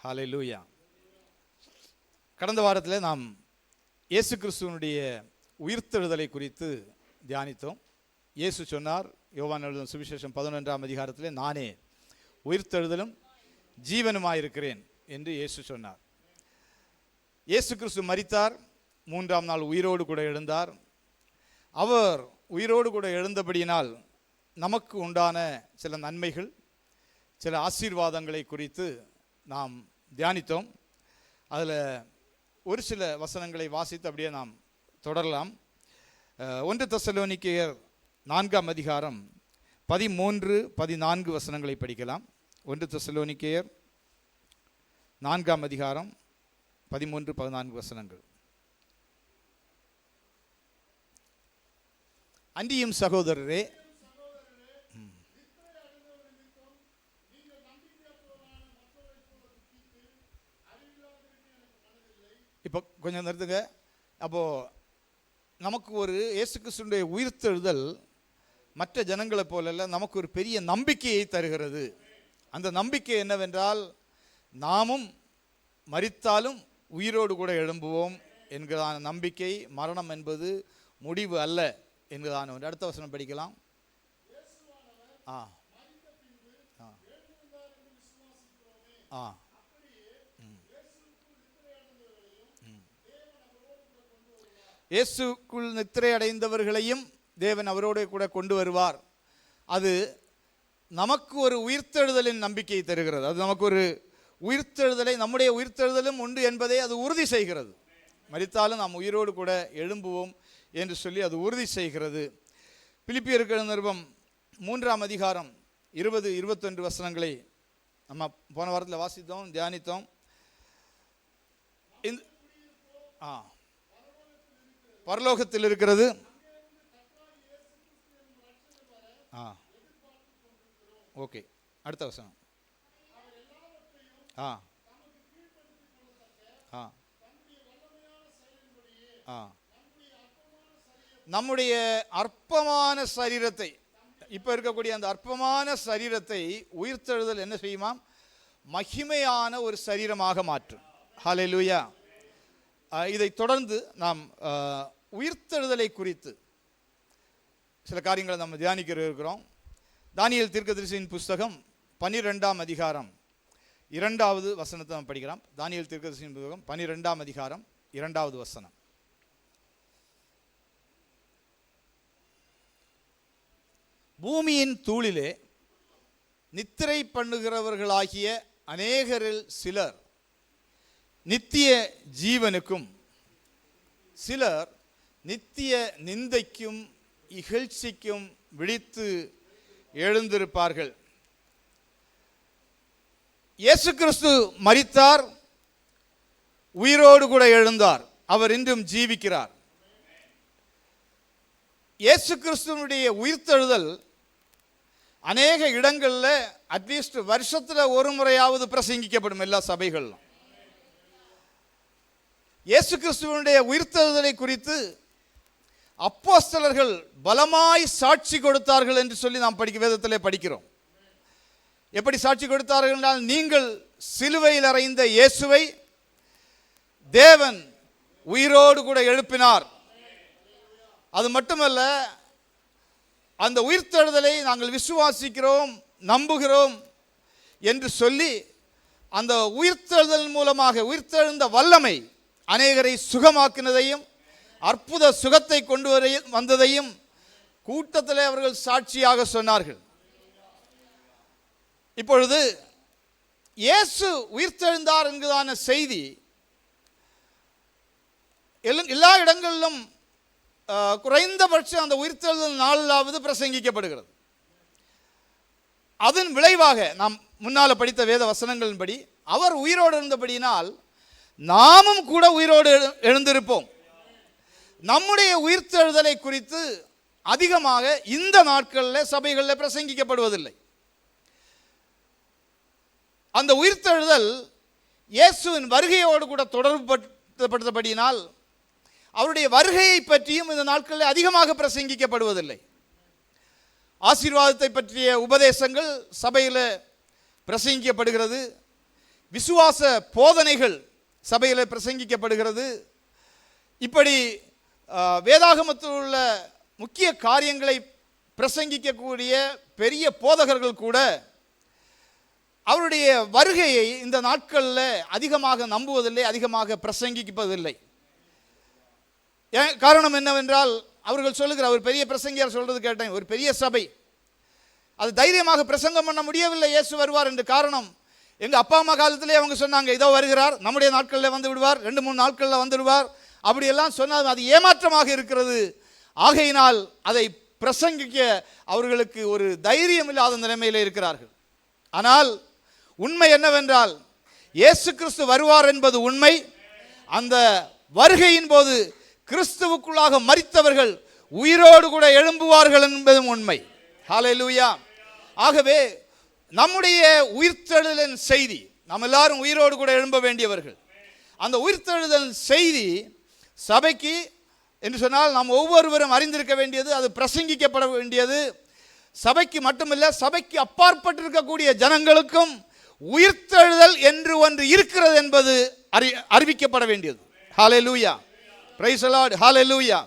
ஹல்லேலூயா. கடந்த வாரத்தில் நாம் இயேசு கிறிஸ்துவனுடைய உயிர்த்தெழுதலை குறித்து தியானித்தோம். இயேசு சொன்னார், யோவான் எழுதின சுவிசேஷம் 11ஆம் அதிகாரத்திலே, நானே உயிர்த்தெழுதலும் ஜீவனுமாயிருக்கிறேன் என்று இயேசு சொன்னார். இயேசு கிறிஸ்து மரித்தார், 3ஆம் நாள் உயிரோடு கூட எழுந்தார். அவர் உயிரோடு கூட எழுந்தபடியினால் நமக்கு உண்டான சில நன்மைகள், சில ஆசீர்வாதங்களை குறித்து நாம் தியானித்தோம். அதில் ஒரு சில வசனங்களை வாசித்து அப்படியே நாம் தொடரலாம். 1 தெசலோனிக்கேயர் 4ஆம் அதிகாரம் 13-14 வசனங்களை படிக்கலாம். 1 தெசலோனிக்கேயர் 4ஆம் அதிகாரம் 13-14 வசனங்கள். அன்றியும் சகோதரரே, இப்போ கொஞ்சம் நிறுத்துங்க. அப்போது நமக்கு ஒரு இயேசு கிறிஸ்துவினுடைய உயிர்த்தெழுதல் மற்ற ஜனங்களை போல நமக்கு ஒரு பெரிய நம்பிக்கையை தருகிறது. அந்த நம்பிக்கை என்னவென்றால், நாமும் மரித்தாலும் உயிரோடு கூட எழும்புவோம் என்கிறதான நம்பிக்கை. மரணம் என்பது முடிவு அல்ல என்கிறதான ஒன்று. அடுத்த வசனம் படிக்கலாம். இயேசுக்குள் நித்திரை அடைந்தவர்களையும் தேவன் அவரோடு கூட கொண்டு வருவார். அது நமக்கு ஒரு உயிர்த்தெழுதலின் நம்பிக்கையை தருகிறது. அது நமக்கு ஒரு உயிர்த்தெழுதலை, நம்முடைய உயிர்த்தெழுதலும் உண்டு என்பதை அது உறுதி செய்கிறது. மரித்தாலும் நாம் உயிரோடு கூட எழும்புவோம் என்று சொல்லி அது உறுதி செய்கிறது. பிலிப்பியருக்கு எழுதின நிருபம் 3ஆம் அதிகாரம் 20-21 வசனங்களை நம்ம போன வாரத்தில் வாசித்தோம், தியானித்தோம். பரலோகத்தில் இருக்கிறது. ஓகே, அடுத்த வசனம். நம்முடைய அற்பமான சரீரத்தை, இப்போ இருக்கக்கூடிய அந்த அற்பமான சரீரத்தை உயிர்த்தெழுதல் என்ன செய்யுமாம்? மகிமையான ஒரு சரீரமாக மாற்றும். ஹல்லேலூயா. இதை தொடர்ந்து நாம் உயிர்த்தெழுதலை குறித்து சில காரியங்களை நம்ம தியானிக்க இருக்கிறோம். தானியேல் தீர்க்கதரிசியின் புஸ்தகம் 12ஆம் அதிகாரம் 2வது வசனத்தை நாம் படிக்கிறோம். தானியேல் தீர்க்கதரிசியின் புஸ்தகம் 12ஆம் அதிகாரம் 2வது வசனம். பூமியின் தூளிலே நித்திரை பண்ணுகிறவர்களாகிய அநேகரில் சிலர் நித்திய ஜீவனுக்கும், சிலர் நித்திய நிந்தைக்கும் இகழ்ச்சிக்கும் விழித்து எழுந்திருப்பார்கள். இயேசு கிறிஸ்து மரித்தார், உயிரோடு கூட எழுந்தார். அவர் இன்றும் ஜீவிக்கிறார். இயேசு கிறிஸ்துவனுடைய உயிர்த்தெழுதல் அநேக இடங்களில் அட்லீஸ்ட் வருஷத்தில் ஒரு முறையாவது பிரசங்கிக்கப்படும் எல்லா சபைகளிலும். இயேசு கிறிஸ்துவனுடைய உயிர்த்தெழுதலை குறித்து அப்போஸ்தலர்கள் பலமாய் சாட்சி கொடுத்தார்கள் என்று சொல்லி நாம் வேதத்திலே படிக்கிறோம். எப்படி சாட்சி கொடுத்தார்கள் என்றால், நீங்கள் சிலுவையில் அறைந்த இயேசுவை தேவன் உயிரோடு கூட எழுப்பினார். அது மட்டுமல்ல, அந்த உயிர்த்தெழுதலை நாங்கள் விசுவாசிக்கிறோம், நம்புகிறோம் என்று சொல்லி அந்த உயிர்த்தெழுதல் மூலமாக உயிர்த்தெழுந்த வல்லமை அநேகரை சுகமாக்கினதையும் அற்புத சுகத்தை கொண்டு வந்ததையும் கூட்டத்தில் அவர்கள் சாட்சியாக சொன்னார்கள். இப்பொழுது இயேசு உயிர்த்தெழுந்தார் என்கிறதான செய்தி எல்லா இடங்களிலும் குறைந்தபட்சம் அந்த உயிர்த்தெழுதல் நாளாவது பிரசங்கிக்கப்படுகிறது. அதன் விளைவாக நாம் முன்னால் படித்த வேத வசனங்களின்படி அவர் உயிரோடு இருந்தபடியினால் நாமும் கூட உயிரோடு எழுந்திருப்போம். நம்முடைய உயிர்த்தெழுதலை குறித்து அதிகமாக இந்த நாட்களில் சபைகளில் பிரசங்கிக்கப்படுவதில்லை. அந்த உயிர்த்தெழுதல் இயேசுவின் வருகையோடு கூட தொடர்புபடுத்தப்பட்டபடியினால் அவருடைய வருகையை பற்றியும் இந்த நாட்களில் அதிகமாக பிரசங்கிக்கப்படுவதில்லை. ஆசீர்வாதத்தை பற்றிய உபதேசங்கள் சபையில் பிரசங்கிக்கப்படுகிறது. விசுவாச போதனைகள் சபையில் பிரசங்கிக்கப்படுகிறது. இப்படி வேதாகமத்தில் உள்ள முக்கிய காரியங்களை பிரசங்கிக்கக்கூடிய பெரிய போதகர்கள் கூட அவருடைய வருகையை இந்த நாட்களில் அதிகமாக நம்புவதில்லை, அதிகமாக பிரசங்கிப்பதில்லை. காரணம் என்னவென்றால், அவர்கள் சொல்லுகிற ஒரு பெரிய பிரசங்கியார் சொல்றது கேட்டேன், ஒரு பெரிய சபை அது தைரியமாக பிரசங்கம் பண்ண முடியவில்லை இயேசு வருவார் என்று. காரணம், எங்கள் அப்பா அம்மா காலத்திலே அவங்க சொன்னாங்க, இதோ வருகிறார், நம்முடைய நாட்களில் வந்து விடுவார், 2-3 நாட்களில் வந்து விடுவார், அப்படியெல்லாம் சொன்னால் அது ஏமாற்றமாக இருக்கிறது. ஆகையினால் அதை பிரசங்கிக்க அவர்களுக்கு ஒரு தைரியம் இல்லாத நிலைமையில் இருக்கிறார்கள். ஆனால் உண்மை என்னவென்றால், இயேசு கிறிஸ்து வருவார் என்பது உண்மை. அந்த வருகையின் போது கிறிஸ்துவுக்குள்ளாக மரித்தவர்கள் உயிரோடு கூட எழும்புவார்கள் என்பதும் உண்மை. ஹல்லேலூயா. ஆகவே நம்முடைய உயிர்த்தெழுதலின் செய்தி, நாம் எல்லாரும் உயிரோடு கூட எழும்ப வேண்டியவர்கள். அந்த உயிர்த்தெழுதல் செய்தி சபைக்கு என்று சொன்னால் நாம் ஒவ்வொருவரும் அறிந்திருக்க வேண்டியது, அது பிரசங்கிக்கப்பட வேண்டியது. சபைக்கு மட்டுமல்ல, சபைக்கு அப்பாற்பட்டிருக்கக்கூடிய ஜனங்களுக்கும் உயிர்த்தெழுதல் என்று ஒன்று இருக்கிறது என்பது அறிவிக்கப்பட வேண்டியது. ஹல்லேலூயா, பிரைஸ் தி லார்ட், ஹல்லேலூயா.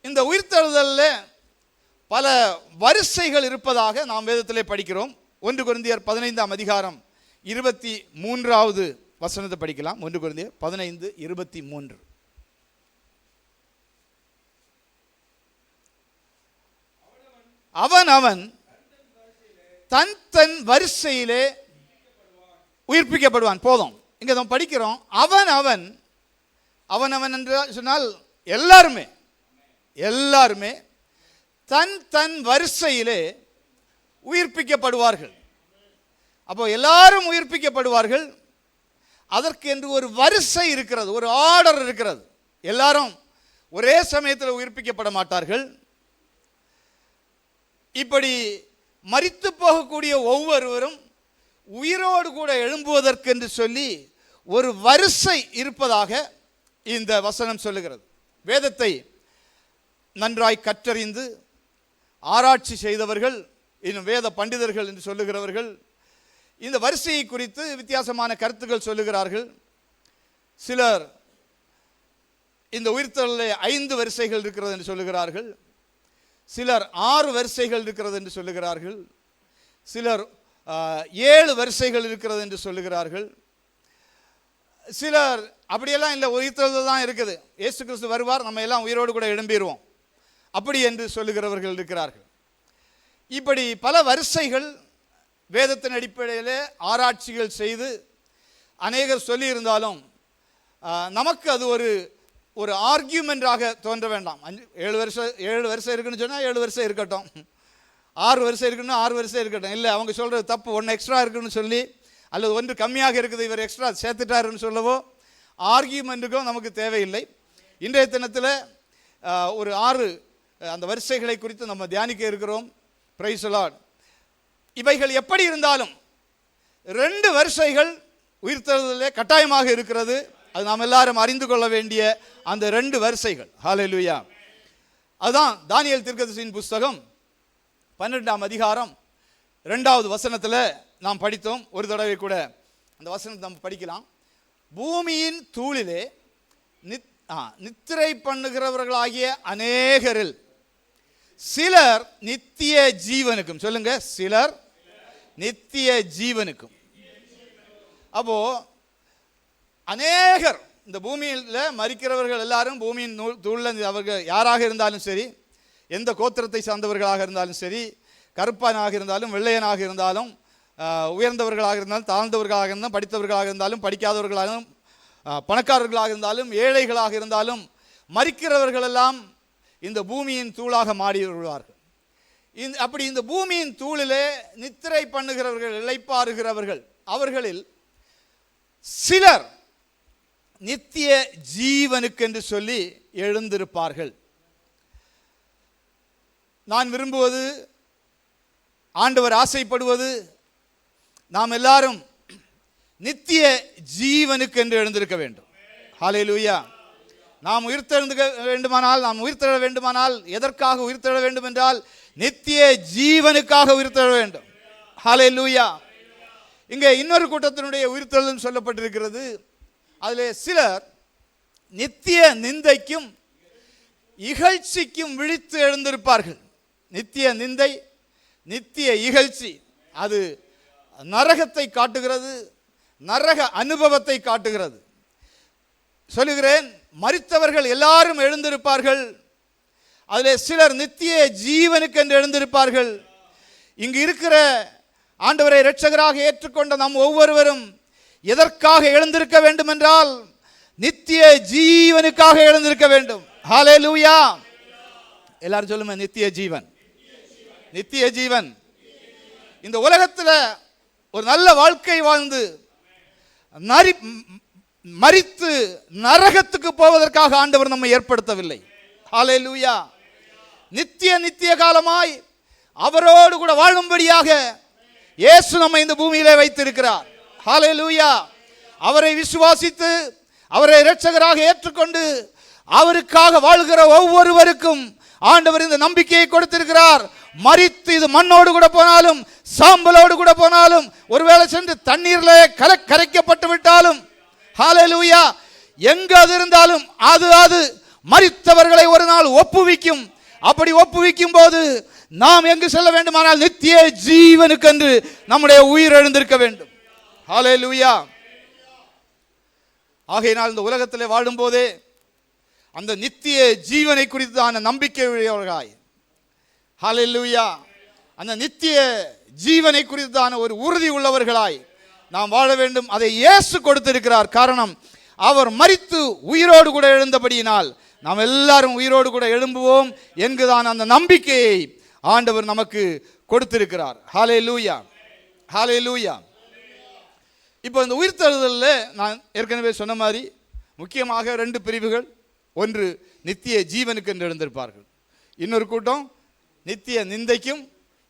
இந்த உயிர்த்தெழுதலில் பல வரிசைகள் இருப்பதாக நாம் வேதத்திலே படிக்கிறோம். 1 கொரிந்தியர் 15ஆம் அதிகாரம் 23வது வசனத்தை படிக்கலாம். 1 கொரிந்தியர் 15:23. அவன் தன் தன் வரிசையிலே உயிர்ப்பிக்கப்படுவான். போதும், இங்க நம்ம படிக்கிறோம். அவன் என்று சொன்னால் எல்லாருமே தன் தன் வரிசையிலே உயிர்ப்பிக்கப்படுவார்கள். அப்போ எல்லாரும் உயிர்ப்பிக்கப்படுவார்கள். அதற்கு என்று ஒரு வரிசை இருக்கிறது, ஒரு ஆர்டர் இருக்கிறது. எல்லாரும் ஒரே சமயத்தில் உயிர்ப்பிக்கப்பட மாட்டார்கள். இப்படி மரித்து போகக்கூடிய ஒவ்வொருவரும் உயிரோடு கூட எழும்புவதற்கு என்று சொல்லி ஒரு வரிசை இருப்பதாக இந்த வசனம் சொல்லுகிறது. வேதத்தை நன்றாய் கற்றறிந்து ஆராய்ச்சி செய்தவர்கள், இன்னும் வேத பண்டிதர்கள் என்று சொல்லுகிறவர்கள் இந்த வரிசையை குறித்து வித்தியாசமான கருத்துக்கள் சொல்லுகிறார்கள். சிலர் இந்த உயிர்த்தெழுதலில் 5 வரிசைகள் இருக்கிறது என்று சொல்லுகிறார்கள். சிலர் 6 வரிசைகள் இருக்கிறது என்று சொல்லுகிறார்கள். சிலர் 7 வரிசைகள் இருக்கிறது என்று சொல்லுகிறார்கள். சிலர் அப்படியெல்லாம் இல்லை, உயிர்த்தெழுதல் தான் இருக்குது, இயேசு கிறிஸ்து வருவார், நம்ம எல்லாம் உயிரோடு கூட எழும்பிடுவோம் அப்படி என்று சொல்லுகிறவர்கள் இருக்கிறார்கள். இப்படி பல வரிசைகள் வேதத்தின் அடிப்படையில் ஆராய்ச்சிகள் செய்து அநேகர் சொல்லியிருந்தாலும் நமக்கு அது ஒரு ஆர்கியூமெண்டாக தோன்ற வேண்டாம். 7 வருஷம் இருக்குன்னு சொன்னால் 7 வருஷம் இருக்கட்டும், 6 வருஷம் இருக்குன்னா 6 வருஷம் இருக்கட்டும். இல்லை, அவங்க சொல்கிறது தப்பு, 1 எக்ஸ்ட்ரா இருக்குன்னு சொல்லி, அல்லது 1 கம்மியாக இருக்குது, இவர் எக்ஸ்ட்ரா சேர்த்துட்டாருன்னு சொல்லவோ ஆர்கியூமெண்ட்டுக்கும் நமக்கு தேவையில்லை. இன்றைய தினத்தில் ஒரு 6 அந்த வரிசைகளை குறித்து நம்ம தியானிக்க இருக்கிறோம். Price the Lord. இவைகள் எப்படி இருந்தாலும் 2 வரிசைகள் உயிர்த்தெழுதலிலே கட்டாயமாக இருக்கிறது. அது நாம் எல்லாரும் அறிந்து கொள்ள வேண்டிய அந்த 2 வரிசைகள். ஹல்லேலூயா. அதுதான் தானியேல் தீர்க்கதரிசியின் புஸ்தகம் 12ஆம் அதிகாரம் 2வது வசனத்தில் நாம் படித்தோம். ஒரு தடவை கூட அந்த வசனத்தை நம்ம படிக்கலாம். பூமியின் தூளிலே நித்திரை பண்ணுகிறவர்களாகிய அநேகரில் சிலர் நித்திய ஜீவனுக்கும், சொல்லுங்க, சிலர் நித்திய ஜீவனுக்கும். அப்போ அநேகர், இந்த பூமியில் மரிக்கிறவர்கள் எல்லாரும் பூமியின் தூளில், அவர்கள் யாராக இருந்தாலும் சரி, எந்த கோத்திரத்தை சார்ந்தவர்களாக இருந்தாலும் சரி, கருப்பனாக இருந்தாலும் வெள்ளையனாக இருந்தாலும், உயர்ந்தவர்களாக இருந்தாலும் தாழ்ந்தவர்களாக இருந்தாலும், படித்தவர்களாக இருந்தாலும் படிக்காதவர்களாகவும், பணக்காரர்களாக இருந்தாலும் ஏழைகளாக இருந்தாலும், மரிக்கிறவர்களெல்லாம் இந்த பூமியின் தூளாக மாறி வருவார்கள். அப்படி இந்த பூமியின் தூளிலே நித்திரை பண்ணுகிறவர்கள், இளைப்பாறுகிறவர்கள், அவர்களில் சிலர் நித்திய ஜீவனுக்கு என்று சொல்லி எழுந்திருப்பார்கள். நான் விரும்புவது, ஆண்டவர் ஆசைப்படுவது, நாம் எல்லாரும் நித்திய ஜீவனுக்கு என்று எழுந்திருக்க வேண்டும். ஹல்லேலூயா. நாம் உயிர்த்தெழுக்க வேண்டுமானால், எதற்காக உயிர்த்தெழ வேண்டும் என்றால் நித்திய ஜீவனுக்காக உயிர்த்தெழ வேண்டும். ஹல்லேலூயா. இங்கே இன்னொரு கூட்டத்தினுடைய உயிர்த்தெழுதல் சொல்லப்பட்டிருக்கிறது. அதில் சிலர் நித்திய நிந்தைக்கும் இகழ்ச்சிக்கும் விழித்து எழுந்திருப்பார்கள். நித்திய நிந்தை, நித்திய இகழ்ச்சி, அது நரகத்தை காட்டுகிறது, நரக அனுபவத்தை காட்டுகிறது. சொல்லுகிறேன், மரித்தவர்கள் எல்லாரும் எழுந்திருப்பார்கள். அதில் சிலர் நித்திய ஜீவனுக்கு என்று எழுந்திருப்பார்கள். இங்கு இருக்கிற ஆண்டவரை இரட்சகராக ஏற்றுக்கொண்ட நாம் ஒவ்வொருவரும் எதற்காக எழுந்திருக்க வேண்டும் என்றால் நித்திய ஜீவனுக்காக எழுந்திருக்க வேண்டும். ஹல்லேலூயா. எல்லாரும் சொல்லுங்க, நித்திய ஜீவன். நித்திய ஜீவன். இந்த உலகத்தில் ஒரு நல்ல வாழ்க்கை வாழ்ந்து மரித்து நரகத்துக்கு போவதற்காக ஆண்டவர் நம்மை ஏற்படுத்தவில்லை. ஹல்லேலூயா. நித்திய காலமாய் அவரோடு கூட வாழும்படியாக இயேசு நம்மை இந்த பூமியிலே வைத்திருக்கிறார். ஹல்லேலூயா. அவரை விசுவாசித்து அவரை இரட்சகராக ஏற்றுக்கொண்டு அவருக்காக வாழ்கிற ஒவ்வொருவருக்கும் ஆண்டவர் இந்த நம்பிக்கையை கொடுத்திருக்கிறார். மரித்து இது மண்ணோடு கூட போனாலும் சாம்பலோடு கூட போனாலும் ஒருவேளை சென்று தண்ணீரிலே கரைக்கப்பட்டு விட்டாலும், ஹல்லேலூயா, எங்க அது இருந்தாலும் அது மரித்தவர்களை ஒரு நாள் ஒப்புவிக்கும். அப்படி ஒப்புவிக்கும் போது நாம் எங்கு செல்ல வேண்டுமானால் நித்திய ஜீவனுக்கு என்று நம்முடைய உயிர் எழுந்திருக்க வேண்டும். ஹல்லேலூயா. ஆகையினால் இந்த உலகத்தில் வாழும் போதே அந்த நித்திய ஜீவனை குறித்தான நம்பிக்கை உடையவர்களாய், ஹல்லேலூயா, அந்த நித்திய ஜீவனை குறித்தான ஒரு உறுதி உள்ளவர்களாய் நாம் வாழ வேண்டும். அதை இயேசு கொடுத்திருக்கிறார். காரணம், அவர் மரித்து உயிரோடு கூட எழுந்தபடியினால் நாம் எல்லாரும் உயிரோடு கூட எழும்புவோம் என்குதான் அந்த நம்பிக்கையை ஆண்டவர் நமக்கு கொடுத்திருக்கிறார். ஹல்லேலூயா, ஹல்லேலூயா. இப்போ இந்த உயிர்த்தெழுதலில் நான் ஏற்கனவே சொன்ன மாதிரி முக்கியமாக 2 பிரிவுகள். ஒன்று நித்திய ஜீவனுக்கு என்று எழுந்திருப்பார்கள். இன்னொரு கூட்டம் நித்திய நிந்தைக்கும்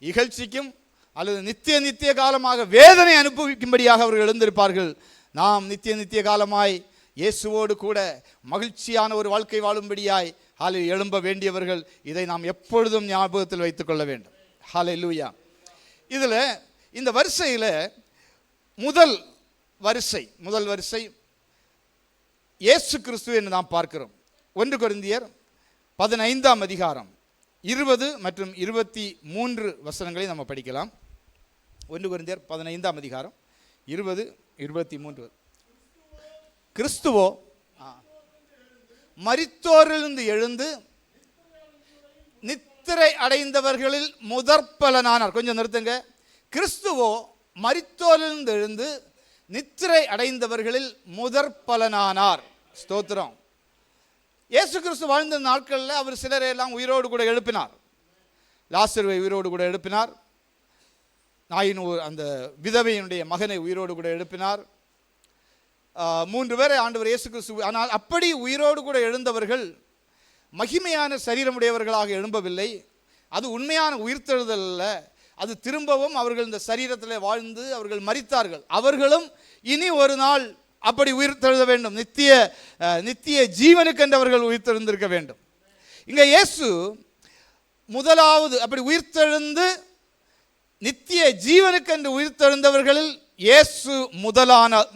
இகழ்ச்சிக்கும் அல்லது நித்திய காலமாக வேதனை அனுபவிக்கும்படியாக அவர்கள் எழுந்திருப்பார்கள். நாம் நித்திய காலமாய் இயேசுவோடு கூட மகிழ்ச்சியான ஒரு வாழ்க்கை வாழும்படியாய் எழும்ப வேண்டியவர்கள். இதை நாம் எப்பொழுதும் ஞாபகத்தில் வைத்துக் கொள்ள வேண்டும். ஹல்லேலூயா. இதில் இந்த வரிசையில் முதல் வரிசை இயேசு கிறிஸ்து என்று நாம் பார்க்கிறோம். 1 கொரிந்தியர் 15ஆம் அதிகாரம் 20 மற்றும் 23 வசனங்களை நம்ம படிக்கலாம். 1 கொரிந்தியர் 15ஆம் அதிகாரம் 20, 23. கிறிஸ்துவோ மரித்தோரிலிருந்து எழுந்து நித்திரை அடைந்தவர்களில் முதற்பலனானார். கொஞ்சம் நிறுத்துங்க. கிறிஸ்துவோ மரித்தோரிலிருந்து எழுந்து நித்திரை அடைந்தவர்களில் முதற்பலனானார். ஸ்தோத்திரம். இயேசு கிறிஸ்து வாழ்ந்த நாட்களில் அவர் சிலரை எல்லாம் உயிரோடு கூட எழுப்பினார். லாசருவை உயிரோடு கூட எழுப்பினார். அந்த விதவையினுடைய மகனை உயிரோடு கூட எழுப்பினார். 3 பேரை ஆண்டவர் இயேசு கிறிஸ்து. ஆனால் அப்படி உயிரோடு கூட எழுந்தவர்கள் மகிமையான சரீரமுடையவர்களாக எழும்பவில்லை. அது உண்மையான உயிர்த்தெழுதல் அல்ல. அது திரும்பவும் அவர்கள் இந்த சரீரத்தில் வாழ்ந்து அவர்கள் மரித்தார்கள். அவர்களும் இனி ஒரு நாள் அப்படி உயிர்த்தெழுத வேண்டும். நித்திய ஜீவனுக்கென்று அவர்கள் உயிர்த்தெழுந்திருக்க வேண்டும். இங்கே இயேசு முதலாவது அப்படி உயிர்த்தெழுந்து நித்திய ஜீவனுக்கென்று உயிர்த்தெழுந்தவர்களில் இயேசு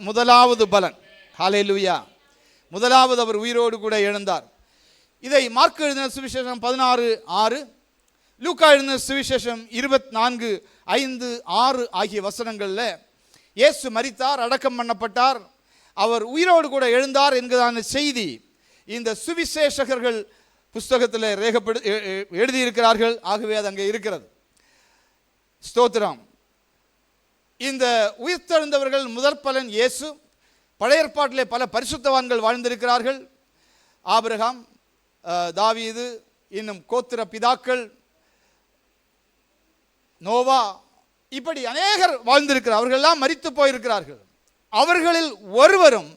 முதலாவது பலன். ஹல்லேலூயா. முதலாவது அவர் உயிரோடு கூட எழுந்தார். இதை மார்க்கு எழுதின சுவிசேஷம் 16:6, லூக்கா எழுதின சுவிசேஷம் 24:5, 6 ஆகிய வசனங்களில் இயேசு மரித்தார், அடக்கம் பண்ணப்பட்டார், அவர் உயிரோடு கூட எழுந்தார் என்கிறதான செய்தி இந்த சுவிசேஷகர்கள் புஸ்தகத்தில் எழுதியிருக்கிறார்கள். ஆகவே அது அங்கே இருக்கிறது. ஸ்தோத்திரம். இந்த உயிர்த்தெழுந்தவர்கள் முதற் பலன் இயேசு. பழைய ஏற்பாட்டிலே பல பரிசுத்தவான்கள் வாழ்ந்திருக்கிறார்கள். ஆபிரகாம், தாவீது, இன்னும் கோத்திர பிதாக்கள், நோவா, இப்படி அநேகர் வாழ்ந்திருக்கிறார். அவர்களெல்லாம் மரித்து போயிருக்கிறார்கள். அவர்களில் ஒருவரும்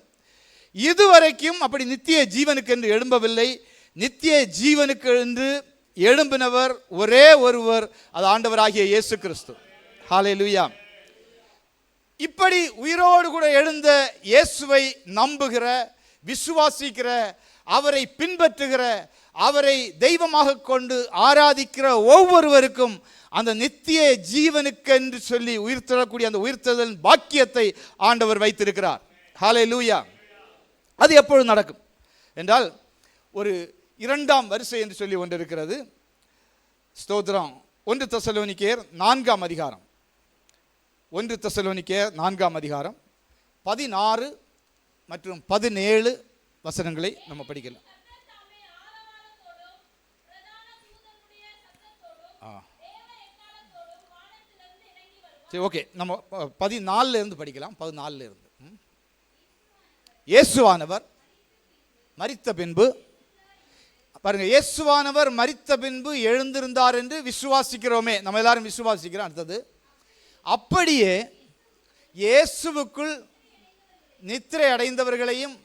இதுவரைக்கும் அப்படி நித்திய ஜீவனுக்கு என்று எழும்பவில்லை. நித்திய ஜீவனுக்கு என்று எழும்பினவர் ஒரே ஒருவர், அது ஆண்டவராகிய இயேசு கிறிஸ்து. ஹல்லேலூயா. இப்படி உயிரோடு கூட எழுந்த இயேசுவை நம்புகிற, விசுவாசிக்கிற, அவரை பின்பற்றுகிற அவரை தெய்வமாக கொண்டு ஆராதிக்கிற ஒவ்வொருவருக்கும் அந்த நித்திய ஜீவனுக்கு என்று சொல்லி உயிர்த்தெழக்கூடிய அந்த உயிர்த்தெழுதலின் பாக்கியத்தை ஆண்டவர் வைத்திருக்கிறார். ஹல்லேலூயா. அது எப்பொழுது நடக்கும் என்றால், ஒரு இரண்டாம் வரிசை என்று சொல்லி ஒன்று இருக்கிறது. ஸ்தோத்திரம். 1 தெசலோனிக்கேயர் 4ஆம் அதிகாரம், 1 தெசலோனிக்கேயர் 4ஆம் அதிகாரம் 16 மற்றும் 17 வசனங்களை நம்ம படிக்கலாம். சரி, ஓகே, நம்ம 14 இருந்து படிக்கலாம். 14 இருந்து. இயேசுவானவர் மரித்த பின்பு, பாருங்க, இயேசுவானவர் மரித்த பின்பு எழுந்திருந்தார் என்று விசுவாசிக்கிறோமே, நம்ம எல்லாரும் விசுவாசிக்கிறோம். அடுத்தது, அப்படியே இயேசுவுக்குள் நித்திரை அடைந்தவர்களையும்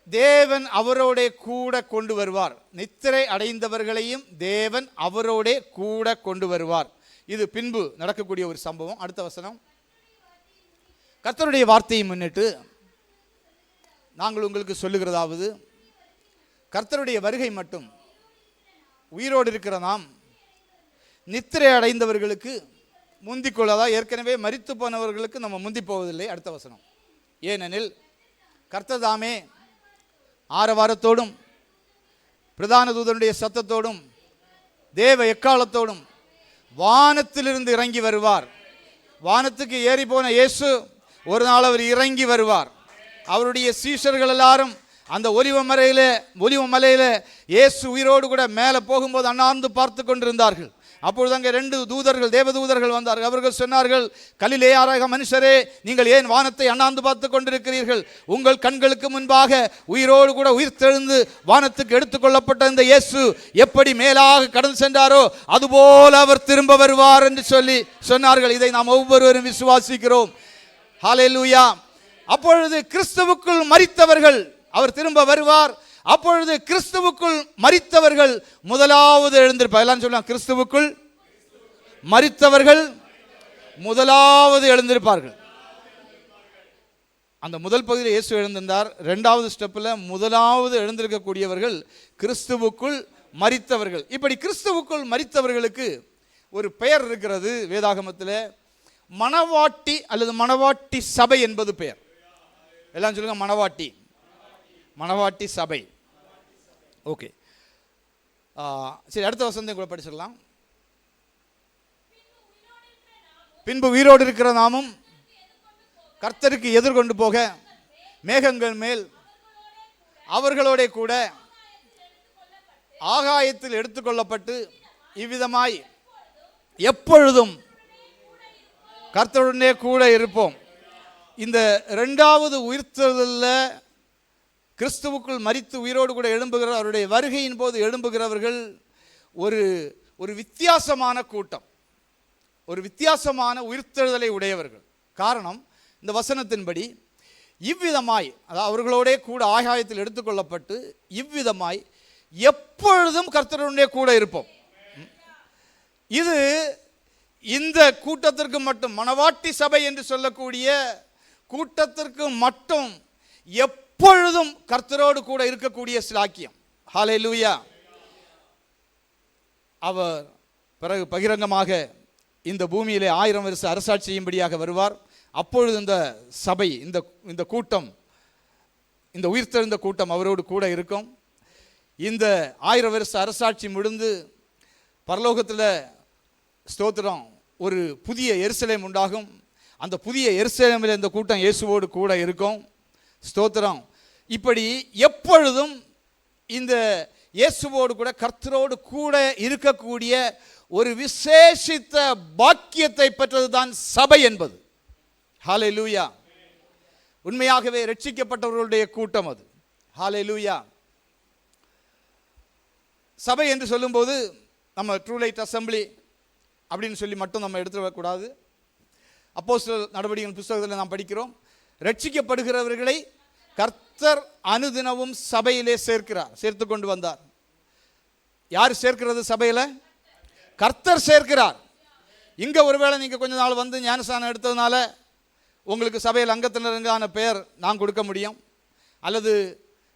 தேவன் அவரோட கூட கொண்டு வருவார். நித்திரை அடைந்தவர்களையும் தேவன் அவரோட கூட கொண்டு வருவார். இது பின்பு நடக்கக்கூடிய ஒரு சம்பவம். அடுத்த வசனம், கர்த்தருடைய வார்த்தையை முன்னிட்டு நாங்கள் உங்களுக்கு சொல்லுகிறதாவது, கர்த்தருடைய வருகை மட்டும் உயிரோடு இருக்கிற நாம் நித்திரை அடைந்தவர்களுக்கு முந்திக் கொள்ளதா, ஏற்கனவே மரித்து போனவர்களுக்கு நம்ம முந்தி போவதில்லை. அடுத்த வசனம், ஏனெனில் கர்த்தர் தாமே ஆரவாரத்தோடும் பிரதான தூதனுடைய சத்தத்தோடும் தேவ எக்காலத்தோடும் வானத்திலிருந்து இறங்கி வருவார். வானத்துக்கு ஏறி போன இயேசு ஒரு நாள் அவர் இறங்கி வருவார். அவருடைய சீஷர்கள் எல்லாரும் அந்த ஒலிவ மலையில இயேசு உயிரோடு கூட மேலே போகும்போது அண்ணாந்து பார்த்து கொண்டிருந்தார்கள். அப்பொழுது அங்கே 2 தூதர்கள், தேவதூதர்கள் வந்தார்கள். அவர்கள் சொன்னார்கள், கலிலேயராக மனுஷரே, நீங்கள் ஏன் வானத்தை அண்ணாந்து பார்த்து கொண்டிருக்கிறீர்கள்? உங்கள் கண்களுக்கு முன்பாக உயிரோடு கூட உயிர்த்தெழுந்து வானத்துக்கு எடுத்துக்கொள்ளப்பட்ட இந்த இயேசு எப்படி மேலாக கடந்து சென்றாரோ அதுபோல அவர் திரும்ப வருவார் என்று சொல்லி சொன்னார்கள். இதை நாம் ஒவ்வொருவரும் விசுவாசிக்கிறோம். ஹல்லேலூயா. அப்பொழுது கிறிஸ்துவுக்குள் மரித்தவர்கள், அவர் திரும்ப வருவார். அப்பொழுது கிறிஸ்துவுக்குள் மரித்தவர்கள் முதலாவது எழுந்திருப்பார். எல்லாம் சொல்லலாம், கிறிஸ்துவுக்குள் மரித்தவர்கள் முதலாவது எழுந்திருப்பார்கள். அந்த முதல் பகுதியில் இயேசு எழுந்திருந்தார். 2வது ஸ்டெப்பில் முதலாவது எழுந்திருக்கக்கூடியவர்கள் கிறிஸ்துவுக்குள் மரித்தவர்கள். இப்படி கிறிஸ்துவுக்குள் மரித்தவர்களுக்கு ஒரு பெயர் இருக்கிறது வேதாகமத்தில். மணவாட்டி அல்லது மணவாட்டி சபை என்பது பெயர். எல்லாம் சொல்லுங்க, மணவாட்டி, மணவாட்டி சபை. ஓகே, சரி, அடுத்த வசனத்தை கூட படிச்சிடலாம். பின்பு உயிரோடு இருக்கிற நாமும் கர்த்தருக்கு எதிர்கொண்டு போக மேகங்கள் மேல் அவர்களோட கூட ஆகாயத்தில் எடுத்துக்கொள்ளப்பட்டு இவ்விதமாய் எப்பொழுதும் கர்த்தருடனே கூட இருப்போம். இந்த 2வது உயிர்த்தெழுதலில் கிறிஸ்துவுக்குள் மரித்து உயிரோடு கூட எழும்புகிற அவருடைய வருகையின் போது எழும்புகிறவர்கள் ஒரு வித்தியாசமான கூட்டம், ஒரு வித்தியாசமான உயிர்த்தெழுதலை உடையவர்கள். காரணம், இந்த வசனத்தின்படி இவ்விதமாய், அதாவது அவர்களோட கூட ஆகாயத்தில் எடுத்துக்கொள்ளப்பட்டு இவ்விதமாய் எப்பொழுதும் கர்த்தருடனே கூட இருப்போம். இது இந்த கூட்டத்திற்கு மட்டும், மணவாட்டி சபை என்று சொல்லக்கூடிய கூட்டத்திற்கு மட்டும் எப்பொழுதும் கர்த்தரோடு கூட இருக்கக்கூடிய ஸ்லாக்கியம். ஹல்லேலூயா. அவர் பிறகு பகிரங்கமாக இந்த பூமியிலே 1000 வருஷ அரசாட்சி செய்யும்படியாக வருவார். அப்பொழுது இந்த சபை, இந்த கூட்டம், இந்த உயிர்த்தெழுந்த கூட்டம் அவரோடு கூட இருக்கும். இந்த 1000 வருஷ அரசாட்சி முடிந்து பரலோகத்தில் ஸ்தோத்திரம் ஒரு புதிய எருசலேம் உண்டாகும். அந்த புதிய எருசலேமில் இந்த கூட்டம் இயேசுவோடு கூட இருக்கும். ஸ்தோத்திரம். இப்படி எப்பொழுதும் இந்த இயேசுவோடு கூட கர்த்தரோடு கூட இருக்கக்கூடிய ஒரு விசேஷித்த பாக்கியத்தை பெற்றதுதான் சபை என்பது. ஹல்லேலூயா. உண்மையாகவே ரட்சிக்கப்பட்டவர்களுடைய கூட்டம் அது. ஹல்லேலூயா. சபை என்று சொல்லும்போது நம்ம ட்ரூ லைட் அசம்பிளி அப்படின்னு சொல்லி மட்டும் நம்ம எடுத்து வரக்கூடாது. அப்போஸ்தலர் நடவடிக்கைகள் புத்தகத்தில் நாம் படிக்கிறோம், ரட்சிக்கப்படுகிறவர்களை கர்த்தர் அனுதினமும் சபையிலே சேர்த்து கொண்டு வந்தார். யார் சேர்க்கிறது சபையில்? கர்த்தர் சேர்க்கிறார். இங்கே ஒருவேளை நீங்கள் கொஞ்ச நாள் வந்து ஞானஸ்நானம் எடுத்ததுனால உங்களுக்கு சபையில் அங்கத்தினருங்கான பெயர் நான் கொடுக்க முடியும், அல்லது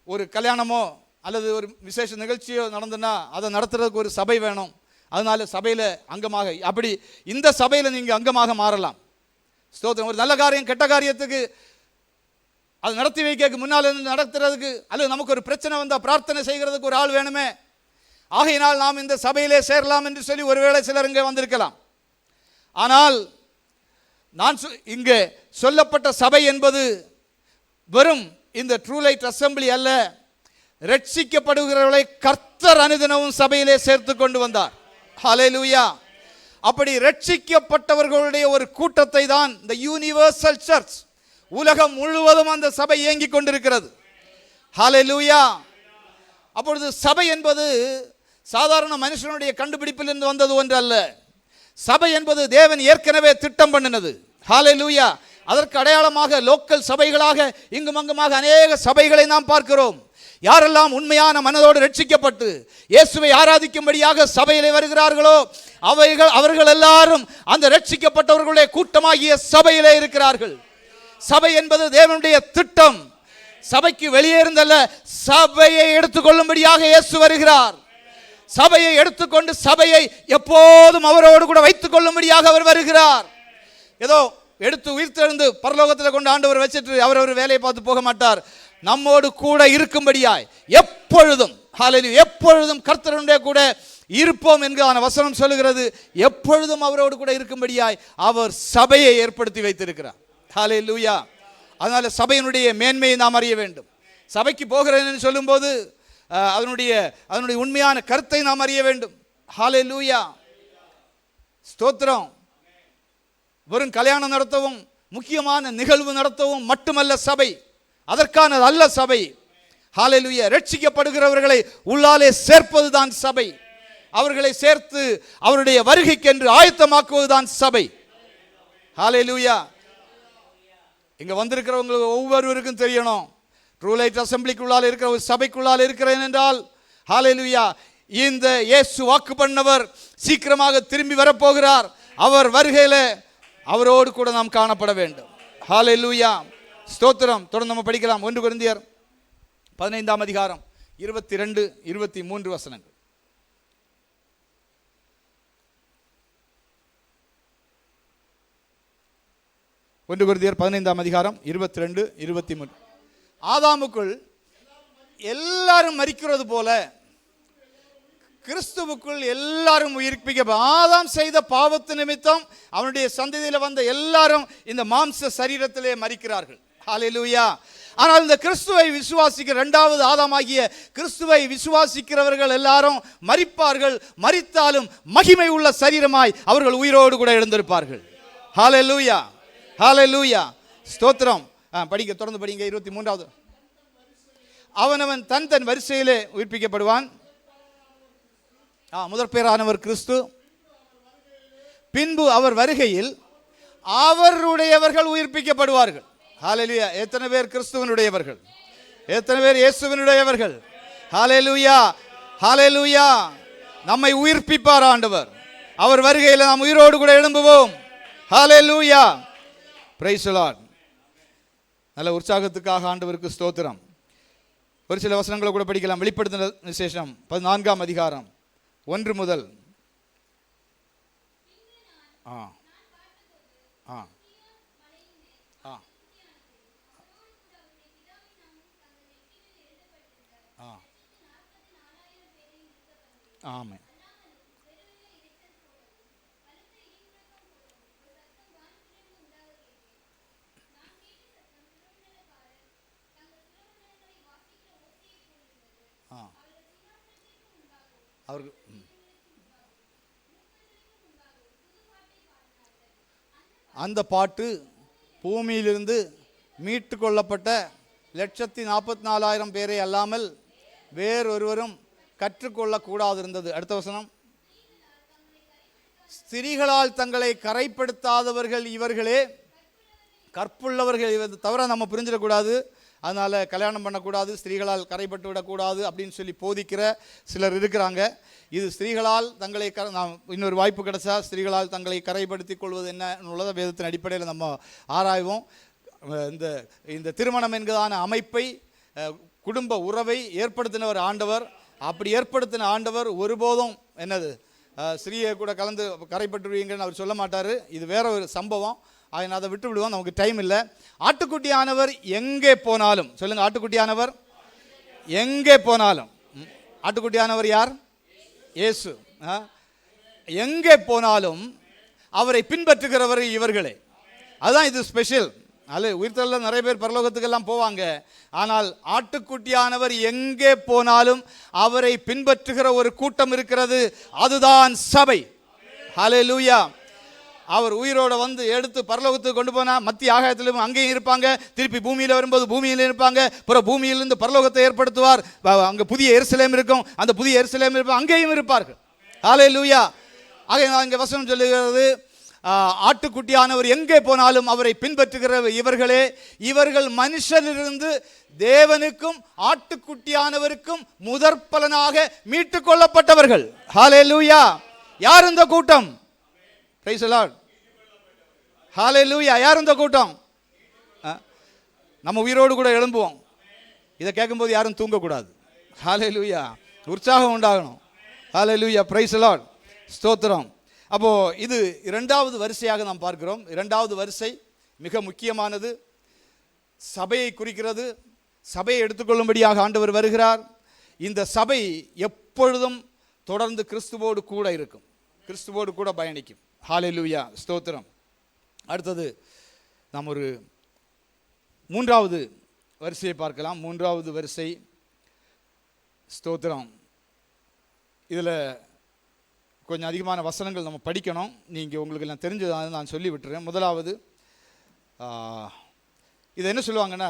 ஒரு கல்யாணமோ அல்லது ஒரு விசேஷ நிகழ்ச்சியோ நடந்துன்னா அதை நடத்துறதுக்கு ஒரு சபை வேணும். அதனால சபையில் அங்கமாக, அப்படி இந்த சபையில் நீங்கள் அங்கமாக மாறலாம். ஸ்தோத்திரம். ஒரு நல்ல காரியம் கெட்ட காரியத்துக்கு அது நடத்தி வைக்க முன்னால் இருந்து நடத்துறதுக்கு, அல்லது நமக்கு ஒரு பிரச்சனை வந்தால் பிரார்த்தனை செய்கிறதுக்கு ஒரு ஆள் வேணுமே. ஆகையினால் நாம் இந்த சபையிலே சேரலாம் என்று சொல்லி ஒருவேளை சிலர் இங்கே வந்திருக்கலாம். ஆனால் நான் இங்கே சொல்லப்பட்ட சபை என்பது வெறும் இந்த ட்ரூ லைட் அசெம்பிளி அல்ல. ரட்சிக்கப்படுகிறவர்களை கர்த்தர் அனுதினமும் சபையிலே சேர்த்து கொண்டு வந்தார். ஹல்லேலூயா. அப்படி ரட்சிக்கப்பட்டவர்களுடைய ஒரு கூட்டத்தை தான் இந்த யூனிவர்சல் சர்ச், உலகம் முழுவதும் அந்த சபை இயங்கிக் கொண்டிருக்கிறது. ஹல்லேலூயா. அப்பொழுது சபை என்பது சாதாரண மனுஷனுடைய கண்டுபிடிப்பிலிருந்து வந்தது ஒன்று அல்ல. சபை என்பது தேவன் ஏற்கனவே திட்டம் பண்ணினது. ஹல்லேலூயா. அதற்கு அடையாளமாக லோக்கல் சபைகளாக இங்கும் அங்குமாக அநேக சபைகளை நாம் பார்க்கிறோம். யாரெல்லாம் உண்மையான மனதோடு ரட்சிக்கப்பட்டு இயேசுவை ஆராதிக்கும்படியாக சபையிலே வருகிறார்களோ அவர்கள் எல்லாரும் அந்த ரட்சிக்கப்பட்டவர்களுடைய கூட்டமாகிய சபையிலே இருக்கிறார்கள். சபை என்பது தேவனுடைய திட்டம். சபைக்கு வெளியே இருந்தல்ல, சபையை எடுத்துக்கொள்ளும்படியாக இயேசு வருகிறார். சபையை எடுத்துக்கொண்டு சபையை எப்போதும் அவரோடு கூட வைத்துக் கொள்ளும்படியாக அவர் வருகிறார். ஏதோ எடுத்து உயிர்த்தெழுந்து பரலோகத்தில் கொண்டு ஆண்டவர் வச்சுட்டு அவர் ஒரு வேலையை பார்த்து போக மாட்டார். நம்மோடு கூட இருக்கும்படியாய் எப்பொழுதும், ஹல்லேலூயா, எப்பொழுதும் கர்த்தருடைய கூட இருப்போம் என்கிற வசனம் சொல்லுகிறது. எப்பொழுதும் அவரோடு கூட இருக்கும்படியாய் அவர் சபையை ஏற்படுத்தி வைத்திருக்கிறார். ஹல்லேலூயா. அதனால சபையினுடைய மேன்மையை நாம் அறிய வேண்டும். சபைக்கு போகிறேன்னு சொல்லும்போது அதனுடைய உண்மையான கருத்தை நாம் அறிய வேண்டும். ஹல்லேலூயா. ஸ்தோத்திரம். வெறும் கல்யாணம் நடத்தவும் முக்கியமான நிகழ்வு நடத்தவும் மட்டுமல்ல சபை, அதற்கான அல்ல சபை. ஹல்லேலூயா. ரட்சிக்கப்படுகிறவர்களை உள்ளாலே சேர்ப்பது தான் சபை. அவர்களை சேர்த்து அவருடைய வருகைக்கென்று ஆயத்தமாக்குவது தான் சபை. ஹல்லேலூயா. இங்க வந்திருக்கிறவங்களுக்கு ஒவ்வொருவருக்கும் தெரியணும், ட்ரூ லைட் அசெம்பிளிக்குள்ளால் இருக்கிற ஒரு சபைக்குள்ளால் இருக்கிறேன் என்றால், ஹல்லேலூயா, இந்த இயேசு வாக்கு பண்ணவர் சீக்கிரமாக திரும்பி வரப்போகிறார். அவர் வருகையில் அவரோடு கூட நாம் காணப்பட வேண்டும். ஹல்லேலூயா. ஸ்தோத்திரம். தொடர்ந்து நம்ம படிக்கலாம். 1 கொரிந்தியர் 15ஆம் அதிகாரம் 22, 23 வசனங்கள். 1 கொரிந்தியர் 15ஆம் அதிகாரம் 22, 23. ஆதாமுக்குள் எல்லாரும் மரிக்கிறது போல கிறிஸ்துவுக்குள் எல்லாரும் உயிர்ப்பிக்க, ஆதாம் செய்த பாவத்து நிமித்தம் அவனுடைய சந்ததியில் வந்த எல்லாரும் இந்த மாம்ச சரீரத்திலே மரிக்கிறார்கள். ஹல்லேலூயா. ஆனால் இந்த கிறிஸ்துவை விசுவாசிக்கிற இரண்டாவது ஆதாமாகிய கிறிஸ்துவை விசுவாசிக்கிறவர்கள் எல்லாரும் மரிப்பார்கள். மரித்தாலும் மகிமை உள்ள சரீரமாய் அவர்கள் உயிரோடு கூட எழுந்திருப்பார்கள். ஹல்லேலூயா. ஹல்லேலூயா. ஸ்தோத்திரம். படிங்க, தொடர்ந்து படிங்க. 23வது. அவனவன் தன் தன் வரிசையிலே உயிர்ப்பிக்கப்படுவான். முதற் பேரானவர் கிறிஸ்து. பின்பு அவர் வருகையில் அவருடையவர்கள் உயிர்ப்பிக்கப்படுவார்கள். ஹல்லேலூயா. எத்தனை பேர் கிறிஸ்துவனுடையவர்கள்? எத்தனை பேர் இயேசுவினுடையவர்கள்? ஹல்லேலூயா. ஹல்லேலூயா. நம்மை உயிர்ப்பிப்பார் ஆண்டவர். அவர் வருகையில் நாம் உயிரோடு கூட எழும்புவோம். ஹல்லேலூயா. Praise the Lord. நல்ல உற்சாகத்துக்காக ஆண்டவருக்கு ஸ்தோத்திரம். ஒரு சில வசனங்களை கூட படிக்கலாம். வெளிப்படுத்தின விசேஷம் 14ஆம் அதிகாரம் 1 முதல். ஆமென். அவர்கள் அந்த பாட்டு பூமியிலிருந்து மீட்டு கொள்ளப்பட்ட 144,000 பேரை அல்லாமல் வேறொருவரும் கற்றுக்கொள்ளக்கூடாது இருந்தது. அடுத்த வசனம். ஸ்திரீகளால் தங்களை கரைப்படுத்தாதவர்கள் இவர்களே, கற்புள்ளவர்கள். இதை தவிர நம்ம புரிஞ்சிடக்கூடாது. அதனால் கல்யாணம் பண்ணக்கூடாது, ஸ்திரீகளால் கரைப்பட்டு விடக்கூடாது அப்படின்னு சொல்லி போதிக்கிற சிலர் இருக்கிறாங்க. இது ஸ்திரீகளால் தங்களை நாம் இன்னொரு வாய்ப்பு கிடைச்சா ஸ்திரீகளால் தங்களை கரைப்படுத்திக் கொள்வது என்ன உள்ளத வேதத்தின் அடிப்படையில் நம்ம ஆராய்வோம். இந்த திருமணம் என்கிறதான அமைப்பை குடும்ப உறவை ஏற்படுத்தினவர் ஆண்டவர். அப்படி ஏற்படுத்தின ஆண்டவர் ஒருபோதும் என்னது ஸ்ரீயை கூட கலந்து கரைப்பட்டுருவீங்கன்னு அவர் சொல்ல மாட்டார். இது வேற ஒரு சம்பவம், அதனால் அதை விட்டு விடுவோம், நமக்கு டைம் இல்லை. ஆட்டுக்குட்டியானவர் எங்கே போனாலும் சொல்லுங்க, ஆட்டுக்குட்டியானவர் எங்கே போனாலும். ஆட்டுக்குட்டியானவர் யார்? இயேசு. எங்கே போனாலும் அவரை பின்பற்றுகிறவர் இவர்களே. அதுதான் இது ஸ்பெஷல். அது உயிர்த்தெழுதல்ல நிறைய பேர் பரலோகத்துக்கெல்லாம் போவாங்க. ஆனால் ஆட்டுக்குட்டியானவர் எங்கே போனாலும் அவரை பின்பற்றுகிற ஒரு கூட்டம் இருக்கிறது, அதுதான் சபை. ஹல்லேலூயா. அவர் உயிரோட வந்து எடுத்து பரலோகத்துக்கு கொண்டு போனால் மத்திய ஆகாயத்திலும் அங்கேயும் இருப்பாங்க, திருப்பி பூமியில் வரும்போது பூமியில் இருப்பாங்க, பிறகு பூமியிலிருந்து பரலோகத்தை ஏற்படுத்துவார். அங்கே புதிய எருசலேம் இருக்கும், அந்த புதிய எருசலேம் இருப்பாங்க, அங்கேயும் இருப்பார்கள். ஹல்லேலூயா. ஆக அங்கே வசனம் சொல்லுகிறது, ஆட்டுக்குட்டியானவர் எங்கே போனாலும் அவரை பின்பற்றுகிற இவர்களே, இவர்கள் மனுஷனிலிருந்து தேவனுக்கும் ஆட்டுக்குட்டியானவருக்கும் முதற் பலனாக மீட்டு கொள்ளப்பட்டவர்கள். ஹல்லேலூயா. யார் இந்த கூட்டம்? Praise the Lord. ஹல்லேலூயா. யார் இந்த கூட்டம்? நம்ம உயிரோடு கூட எழும்புவோம். இதை கேட்கும்போது யாரும் தூங்கக்கூடாது. ஹல்லேலூயா. உற்சாகம் உண்டாகணும். ஹல்லேலூயா. Praise the Lord. ஸ்தோத்திரம். அப்போது இது இரண்டாவது வரிசையாக நாம் பார்க்கிறோம். இரண்டாவது வரிசை மிக முக்கியமானது, சபையை குறிக்கிறது. சபையை எடுத்துக்கொள்ளும்படியாக ஆண்டவர் வருகிறார். இந்த சபை எப்பொழுதும் தொடர்ந்து கிறிஸ்துவோடு கூட இருக்கும், கிறிஸ்துவோடு கூட பயணிக்கும். ஹல்லேலூயா. ஸ்தோத்திரம். அடுத்தது நாம் ஒரு மூன்றாவது வரிசையை பார்க்கலாம். மூன்றாவது வரிசை, ஸ்தோத்திரம். இதில் கொஞ்சம் அதிகமான வசனங்கள் நம்ம படிக்கணும். நீங்கள் உங்களுக்கு நான் தெரிஞ்சதாக நான் சொல்லி விட்டுறேன். முதலாவது இதை என்ன சொல்லுவாங்கன்னா,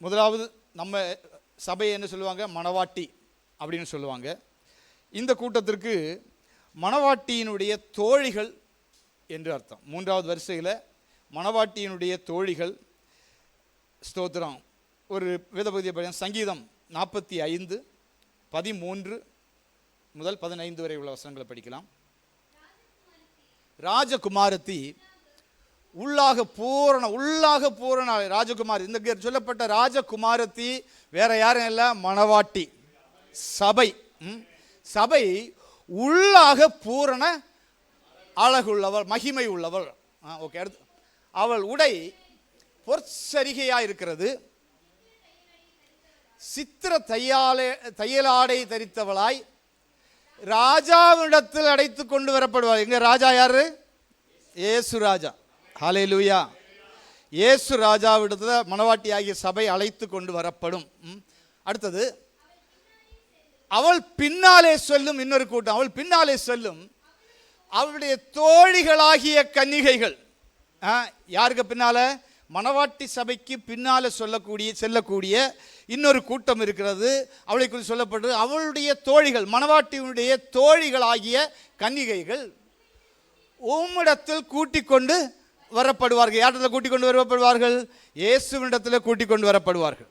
முதலாவது நம்ம சபையை என்ன சொல்லுவாங்க? மணவாட்டி அப்படின்னு சொல்லுவாங்க. இந்த கூட்டத்திற்கு மணவாட்டியினுடைய தோழிகள் என்று அர்த்தம். மூன்றாவது வரிசையில் மணவாட்டியினுடைய தோழிகள். ஸ்தோத்திரம். ஒரு வேதபகுதியை படிக்க, சங்கீதம் 45:13 முதல் 15 வரை உள்ள வசனங்களை படிக்கலாம். ராஜகுமாரத்தி உள்ளாக பூரண ராஜகுமாரி. இந்த சொல்லப்பட்ட ராஜகுமாரத்தி வேற யாரும் இல்லை, மணவாட்டி. சபை. சபை உள்ளாக பூரண அழகுள்ளவள், மகிமை உள்ளவள். ஓகே. அடுத்து, அவள் உடை பொற்சரிகையா இருக்கிறது, சித்திர தையலாடை தரித்தவளாய் ராஜாவிடத்தில் அடைத்து கொண்டு வரப்படுவார். எங்க ராஜா யாரு? இயேசு ராஜா. ஹல்லேலூயா. இயேசு ராஜாவிடத்தில் மணவாட்டி ஆகிய சபை அழைத்து கொண்டு வரப்படும். அடுத்தது, அவள் பின்னாலே சொல்லும் இன்னொரு கூட்டம். அவள் பின்னாலே சொல்லும் அவளுடைய தோழிகளாகிய கன்னிகைகள். யாருக்கு பின்னால? மணவாட்டி சபைக்கு பின்னால செல்லக்கூடிய இன்னொரு கூட்டம் இருக்கிறது. அவளை குறித்து சொல்லப்பட்டது. அவளுடைய தோழிகள், மணவாட்டியுடைய தோழிகளாகிய கன்னிகைகள் உம்மிடத்தில் கூட்டிக் கொண்டு வரப்படுவார்கள். யாரிடத்தில் கூட்டிக் கொண்டு வரப்படுவார்கள்? இயேசுவினிடத்தில் கூட்டிக் கொண்டு வரப்படுவார்கள்.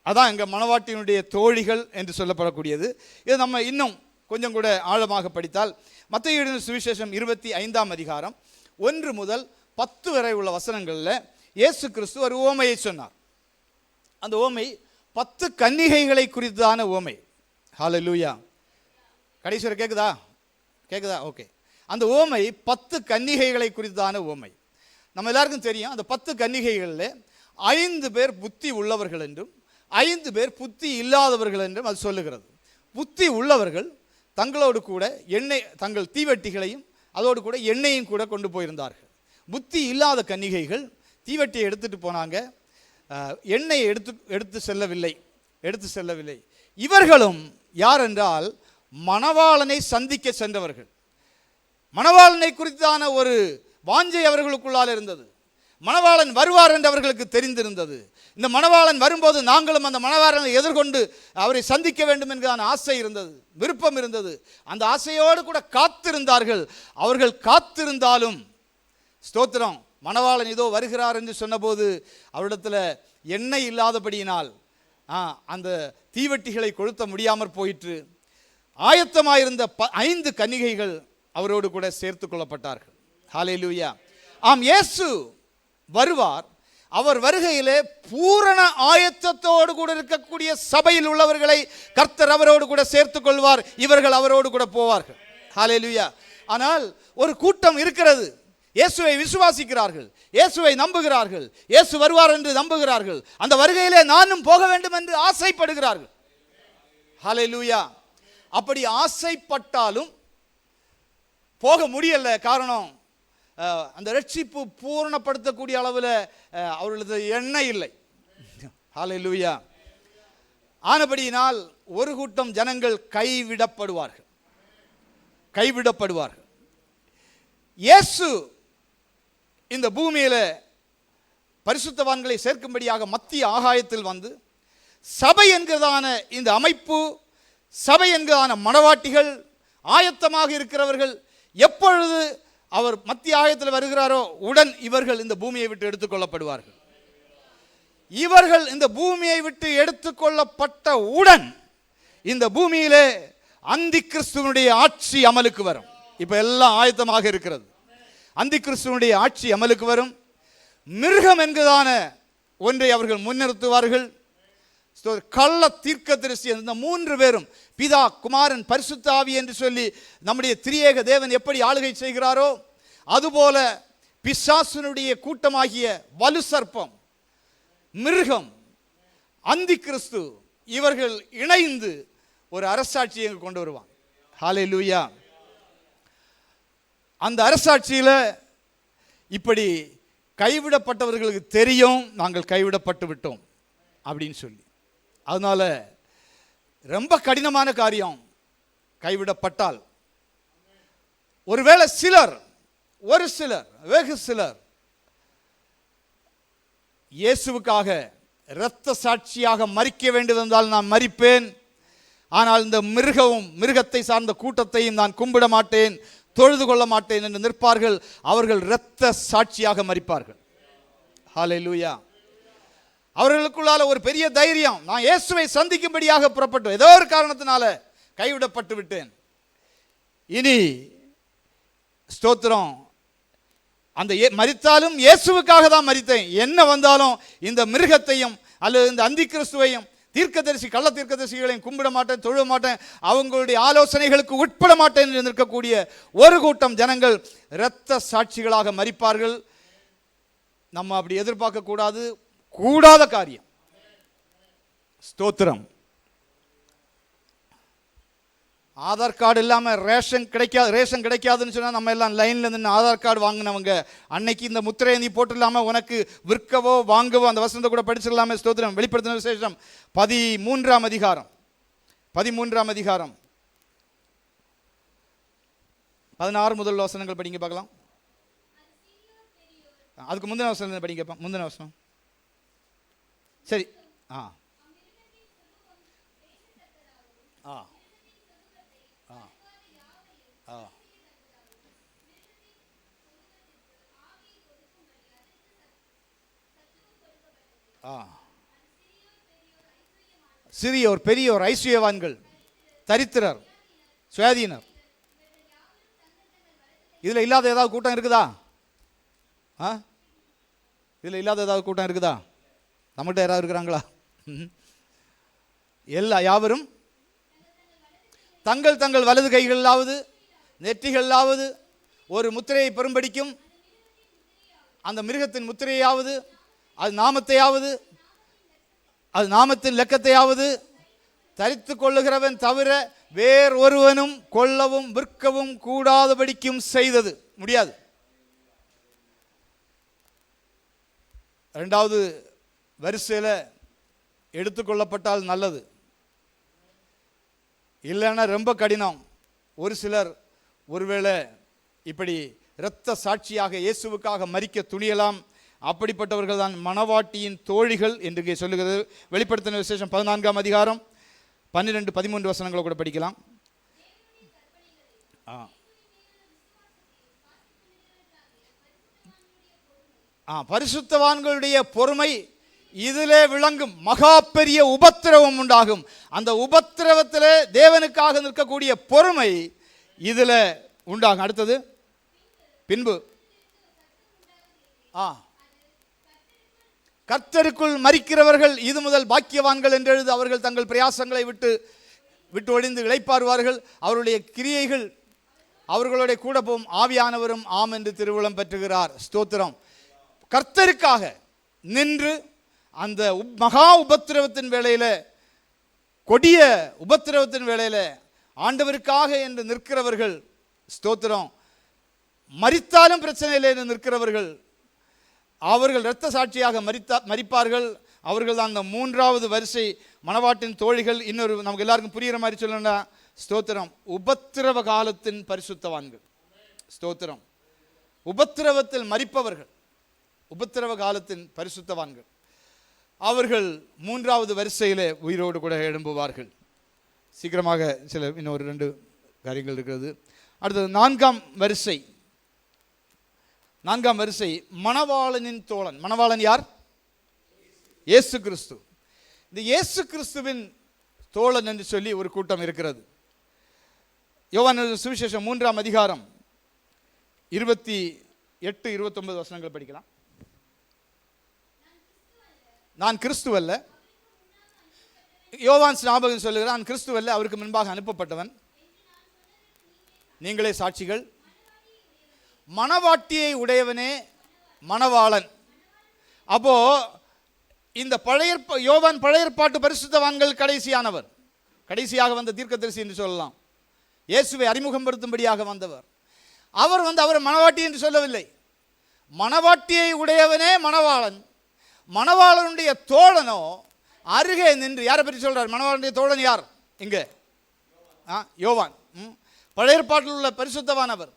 அதான் இங்கே மணவாட்டியினுடைய தோழிகள் என்று சொல்லப்படக்கூடியது. இது நம்ம இன்னும் கொஞ்சம் கூட ஆழமாக படித்தால், மத்தேயு எழுதின சுவிசேஷம் 25ஆம் அதிகாரம் 1 முதல் 10 வரை உள்ள வசனங்களில் இயேசு கிறிஸ்து ஒரு உவமையை சொன்னார். அந்த உவமை 10 கன்னிகைகளை குறித்தான உவமை. ஹல்லேலூயா. கடைசி வரை கேட்குதா? ஓகே. அந்த உவமை 10 கன்னிகைகளை குறித்தான உவமை. நம்ம எல்லாருக்கும் தெரியும், அந்த 10 கன்னிகைகளில் 5 பேர் புத்தி உள்ளவர்கள் என்றும் 5 பேர் புத்தி இல்லாதவர்கள் என்றும் அது சொல்லுகிறது. புத்தி உள்ளவர்கள் தங்களோடு கூட தங்கள் தீவெட்டிகளையும் அதோடு கூட எண்ணெயும் கூட கொண்டு போயிருந்தார்கள். புத்தி இல்லாத கன்னிகைகள் தீவெட்டியை எடுத்துட்டு போனாங்க, எண்ணெயை எடுத்து செல்லவில்லை. இவர்களும் யார் என்றால் மணவாளனை சந்திக்க சென்றவர்கள். மணவாளனை குறித்தான ஒரு வாஞ்சை அவர்களுக்குள்ளால் இருந்தது. மணவாளன் வருவார் என்று அவர்களுக்கு தெரிந்திருந்தது. இந்த மணவாளன் வரும்போது நாங்களும் அந்த மணவாளனை எதிர்கொண்டு அவரை சந்திக்க வேண்டும் என்கிற ஆசை இருந்தது, விருப்பம் இருந்தது. அந்த ஆசையோடு கூட காத்திருந்தார்கள். அவர்கள் காத்திருந்தாலும், ஸ்தோத்திரம், மணவாளன் இதோ வருகிறார் என்று சொன்னபோது அவரிடத்தில் எண்ணெய் இல்லாதபடியினால் அந்த தீவெட்டிகளை கொளுத்த முடியாமற் போயிற்று. ஆயத்தமாயிருந்த 5 கன்னிகைகள் அவரோடு கூட சேர்த்து கொள்ளப்பட்டார்கள். ஹல்லேலூயா. ஆம், இயேசு வருவார். அவர் வருகையிலே பூரண ஆயத்தத்தோடு கூட இருக்கக்கூடிய சபையில் உள்ளவர்களை கர்த்தர் அவரோடு கூட சேர்த்துக் கொள்வார். இவர்கள் அவரோடு கூட போவார்கள். ஹல்லேலூயா. ஆனால் ஒரு கூட்டம் இருக்கிறது, இயேசுவை விசுவாசிக்கிறார்கள், இயேசுவை நம்புகிறார்கள், இயேசு வருவார் என்று நம்புகிறார்கள், அந்த வருகையிலே நானும் போக வேண்டும் என்று ஆசைப்படுகிறார்கள். ஹல்லேலூயா. அப்படி ஆசைப்பட்டாலும் போக முடியல. காரணம், அந்த ரட்சிப்பு பூரணப்படுத்தக்கூடிய அளவில் அவர்களது எண்ணெய் இல்லை. ஹல்லேலூயா. ஆனபடியினால் ஒரு கூட்டம் ஜனங்கள் கைவிடப்படுவார்கள். இயேசு இந்த பூமியில பரிசுத்தவான்களை சேர்க்கும்படியாக மத்திய ஆகாயத்தில் வந்து சபை என்கிறதான இந்த அமைப்பு, சபை என்கிறதான மணவாட்டிகள், ஆயத்தமாக இருக்கிறவர்கள் எப்பொழுது அவர் மத்திய ஆயத்தில் வருகிறாரோ உடன் இவர்கள் இந்த பூமியை விட்டு எடுத்துக்கொள்ளப்படுவார்கள். இவர்கள் இந்த பூமியை விட்டு எடுத்துக்கொள்ளப்பட்ட உடன் இந்த பூமியிலே அந்தி கிறிஸ்துவனுடைய ஆட்சி அமலுக்கு வரும். இப்ப எல்லாம் ஆயத்தமாக இருக்கிறது. அந்தி கிறிஸ்துவனுடைய ஆட்சி அமலுக்கு வரும். மிருகம் என்கிறதான ஒன்றை அவர்கள் முன்னிறுத்துவார்கள். கள்ள தீர்க்கதரிசி, இந்த மூன்று பேரும், பிதா, குமாரன், பரிசுத்த ஆவி என்று சொல்லி நம்முடைய திரியேக தேவன் எப்படி ஆளுகை செய்கிறாரோ அதுபோல பிசாசுனுடைய கூட்டமாகிய வலு சர்ப்பம், மிருகம், அந்தி கிறிஸ்து இவர்கள் இணைந்து ஒரு அரசாட்சியை கொண்டு வருவாங்க. ஹல்லேலூயா. அந்த அரசாட்சியில இப்படி கைவிடப்பட்டவர்களுக்கு தெரியும், நாங்கள் கைவிடப்பட்டு விட்டோம் அப்படின்னு சொல்லி. அதனால ரொம்ப கடினமான காரியம் கைவிடப்பட்டால். ஒருவேளை ஒரு சிலர் வெகு சிலர் இயேசுவுக்காக இரத்த சாட்சியாக மரிக்க வேண்டியிருந்தால் நான் மரிப்பேன், ஆனால் இந்த மிருகத்தை சார்ந்த கூட்டத்தையும் நான் கும்பிட மாட்டேன், தொழுது கொள்ள மாட்டேன் என்று நிற்பார்கள். அவர்கள் இரத்த சாட்சியாக மரிப்பார்கள். ஹல்லேலூயா. அவர்களுக்குள்ளால ஒரு பெரிய தைரியம், நான் இயேசுவை சந்திக்கும்படியாக புறப்பட்டு ஏதோ ஒரு காரணத்தினால கைவிடப்பட்டு விட்டேன், இனி ஸ்தோத்திரம், அந்த மரித்தாலும் இயேசுவுக்காக தான் மரித்தேன், என்ன வந்தாலும் இந்த மிருகத்தையும் அல்லது இந்த அந்தி கிறிஸ்துவையும் தீர்க்கதரிசி கள்ள தீர்க்கதரிசிகளையும் கும்பிட மாட்டேன், தொழ மாட்டேன், அவங்களுடைய ஆலோசனைகளுக்கு உட்பட மாட்டேன் என்று நிற்கக்கூடிய ஒரு கூட்டம் ஜனங்கள் இரத்த சாட்சிகளாக மரிப்பார்கள். நம்ம அப்படி எதிர்பார்க்க கூடாத காரியம். ஸ்தோத்திரம். ஆதார் கார்டு இல்லாமல் ரேஷன் கிடைக்காதுன்னு சொன்னால் நம்ம எல்லாம் லைனில் நின்று ஆதார் கார்டு வாங்கினவங்க. அன்னைக்கு இந்த முத்திரையை நீ போட்டு இல்லாமல் உனக்கு விற்கவோ வாங்கவோ, அந்த வசனத்தை கூட படிச்சிடலாமே. ஸ்தோத்திரம். வெளிப்படுத்தின விசேஷம் 13ஆம் அதிகாரம் 16 முதல் வசனங்கள் படிங்க பார்க்கலாம். அதுக்கு முந்தின வசனம் படிங்க. முந்தின வசனம் சரி. சிறியோர் பெரியோர், ஐஸ்வர்யவான்கள், தரித்திரர், சுயாதீனர், இதுல இல்லாத ஏதாவது கூட்டம் இருக்குதா? இதுல இல்லாத ஏதாவது கூட்டம் இருக்குதா? நம்மகிட்ட யாராவது இருக்கிறாங்களா? யாவரும் தங்கள் வலது கைகளாவது நெற்றிகளாவது ஒரு முத்திரையை பெரும்படிக்கும் அந்த மிருகத்தின் முத்திரையாவது அது நாமத்தின் லெக்கத்தையாவது தரித்து கொள்ளுகிறவன் தவிர வேறொருவனும் கொள்ளவும் விற்கவும் கூடாதபடிக்கும் செய்தது முடியாது. இரண்டாவது வரிசையில் எடுத்துக்கொள்ளப்பட்டால் நல்லது, இல்லைன்னா ரொம்ப கடினம். ஒரு சிலர் ஒருவேளை இப்படி இரத்த சாட்சியாக இயேசுவுக்காக மரிக்க துணியலாம். அப்படிப்பட்டவர்கள் தான் மணவாட்டியின் தோழிகள் என்று சொல்லுகிறது. வெளிப்படுத்தின விசேஷம் 14ஆம் அதிகாரம் 12-13 வசனங்களை கூட படிக்கலாம். பரிசுத்தவான்களுடைய பொறுமை இதிலே விளங்கும். மகா பெரிய உபத்திரவம் உண்டாகும். அந்த உபத்திரவத்திலே தேவனுக்காக நிற்கக்கூடிய பொறுமை இதில் உண்டாகும். அடுத்தது பின்பு கர்த்தருக்குள் மரிக்கிறவர்கள் இது முதல் பாக்கியவான்கள் என்றெழுது. அவர்கள் தங்கள் பிரயாசங்களை விட்டு ஒழிந்து இளைப்பாறுவார்கள். அவருடைய கிரியைகள் அவர்களுடைய கூட போகும். ஆவியானவரும் ஆம் என்று திருவுளம் பெற்றுகிறார். ஸ்தோத்திரம். கர்த்தருக்காக நின்று அந்த மகா உபத்திரவத்தின் வேளையில், கொடிய உபத்திரவத்தின் வேளையில் ஆண்டவருக்காக என்று நிற்கிறவர்கள், ஸ்தோத்திரம், மரித்தாலும் பிரச்சனை இல்லை என்று நிற்கிறவர்கள், அவர்கள் இரத்த சாட்சியாக மரிப்பார்கள். அவர்கள் தான் அந்த மூன்றாவது வரிசை மணவாட்டின் தோழிகள். இன்னொரு நமக்கு எல்லாருக்கும் புரிகிற மாதிரி சொல்லணும்னா, ஸ்தோத்திரம், உபத்திரவ காலத்தின் பரிசுத்தவான்கள். ஸ்தோத்திரம். உபத்திரவத்தில் மரிப்பவர்கள், உபத்திரவ காலத்தின் பரிசுத்தவான்கள். அவர்கள் மூன்றாவது வரிசையில் உயிரோடு கூட எழும்புவார்கள். சீக்கிரமாக இன்னொரு 2 காரியங்கள் இருக்கிறது. அடுத்தது நான்காம் வரிசை மணவாளனின் தோழன். மணவாளன் யார்? இயேசு கிறிஸ்து. இந்த இயேசு கிறிஸ்துவின் தோழன் என்று சொல்லி ஒரு கூட்டம் இருக்கிறது. யோவான் சுவிசேஷம் 3ஆம் அதிகாரம் 28-29 வசனங்கள் படிக்கலாம். நான் கிறிஸ்துவல்ல, யோவான் ஸ்நாபகன் சொல்லுகிறான், நான் கிறிஸ்துவல்ல, அவருக்கு முன்பாக அனுப்பப்பட்டவன், நீங்களே சாட்சிகள். மணவாட்டியை உடையவனே மணவாளன். அப்போ இந்த யோவான் பழைய ஏற்பாட்டு பரிசுத்தவான்கள் கடைசியானவர், கடைசியாக வந்த தீர்க்கதரிசி என்று சொல்லலாம். இயேசுவை அறிமுகப்படுத்தும்படியாக வந்தவர். அவர் அவரை மணவாட்டி என்று சொல்லவில்லை. மணவாட்டியை உடையவனே மணவாளன். மணவாளனுடைய தோழனோ அருகே நின்று, யாரை பற்றி சொல்றார்? மணவாளனுடைய தோழன் யார்? இங்க யோவான். பழைய ஏற்பாட்டில் உள்ள பரிசுத்தவானவர்.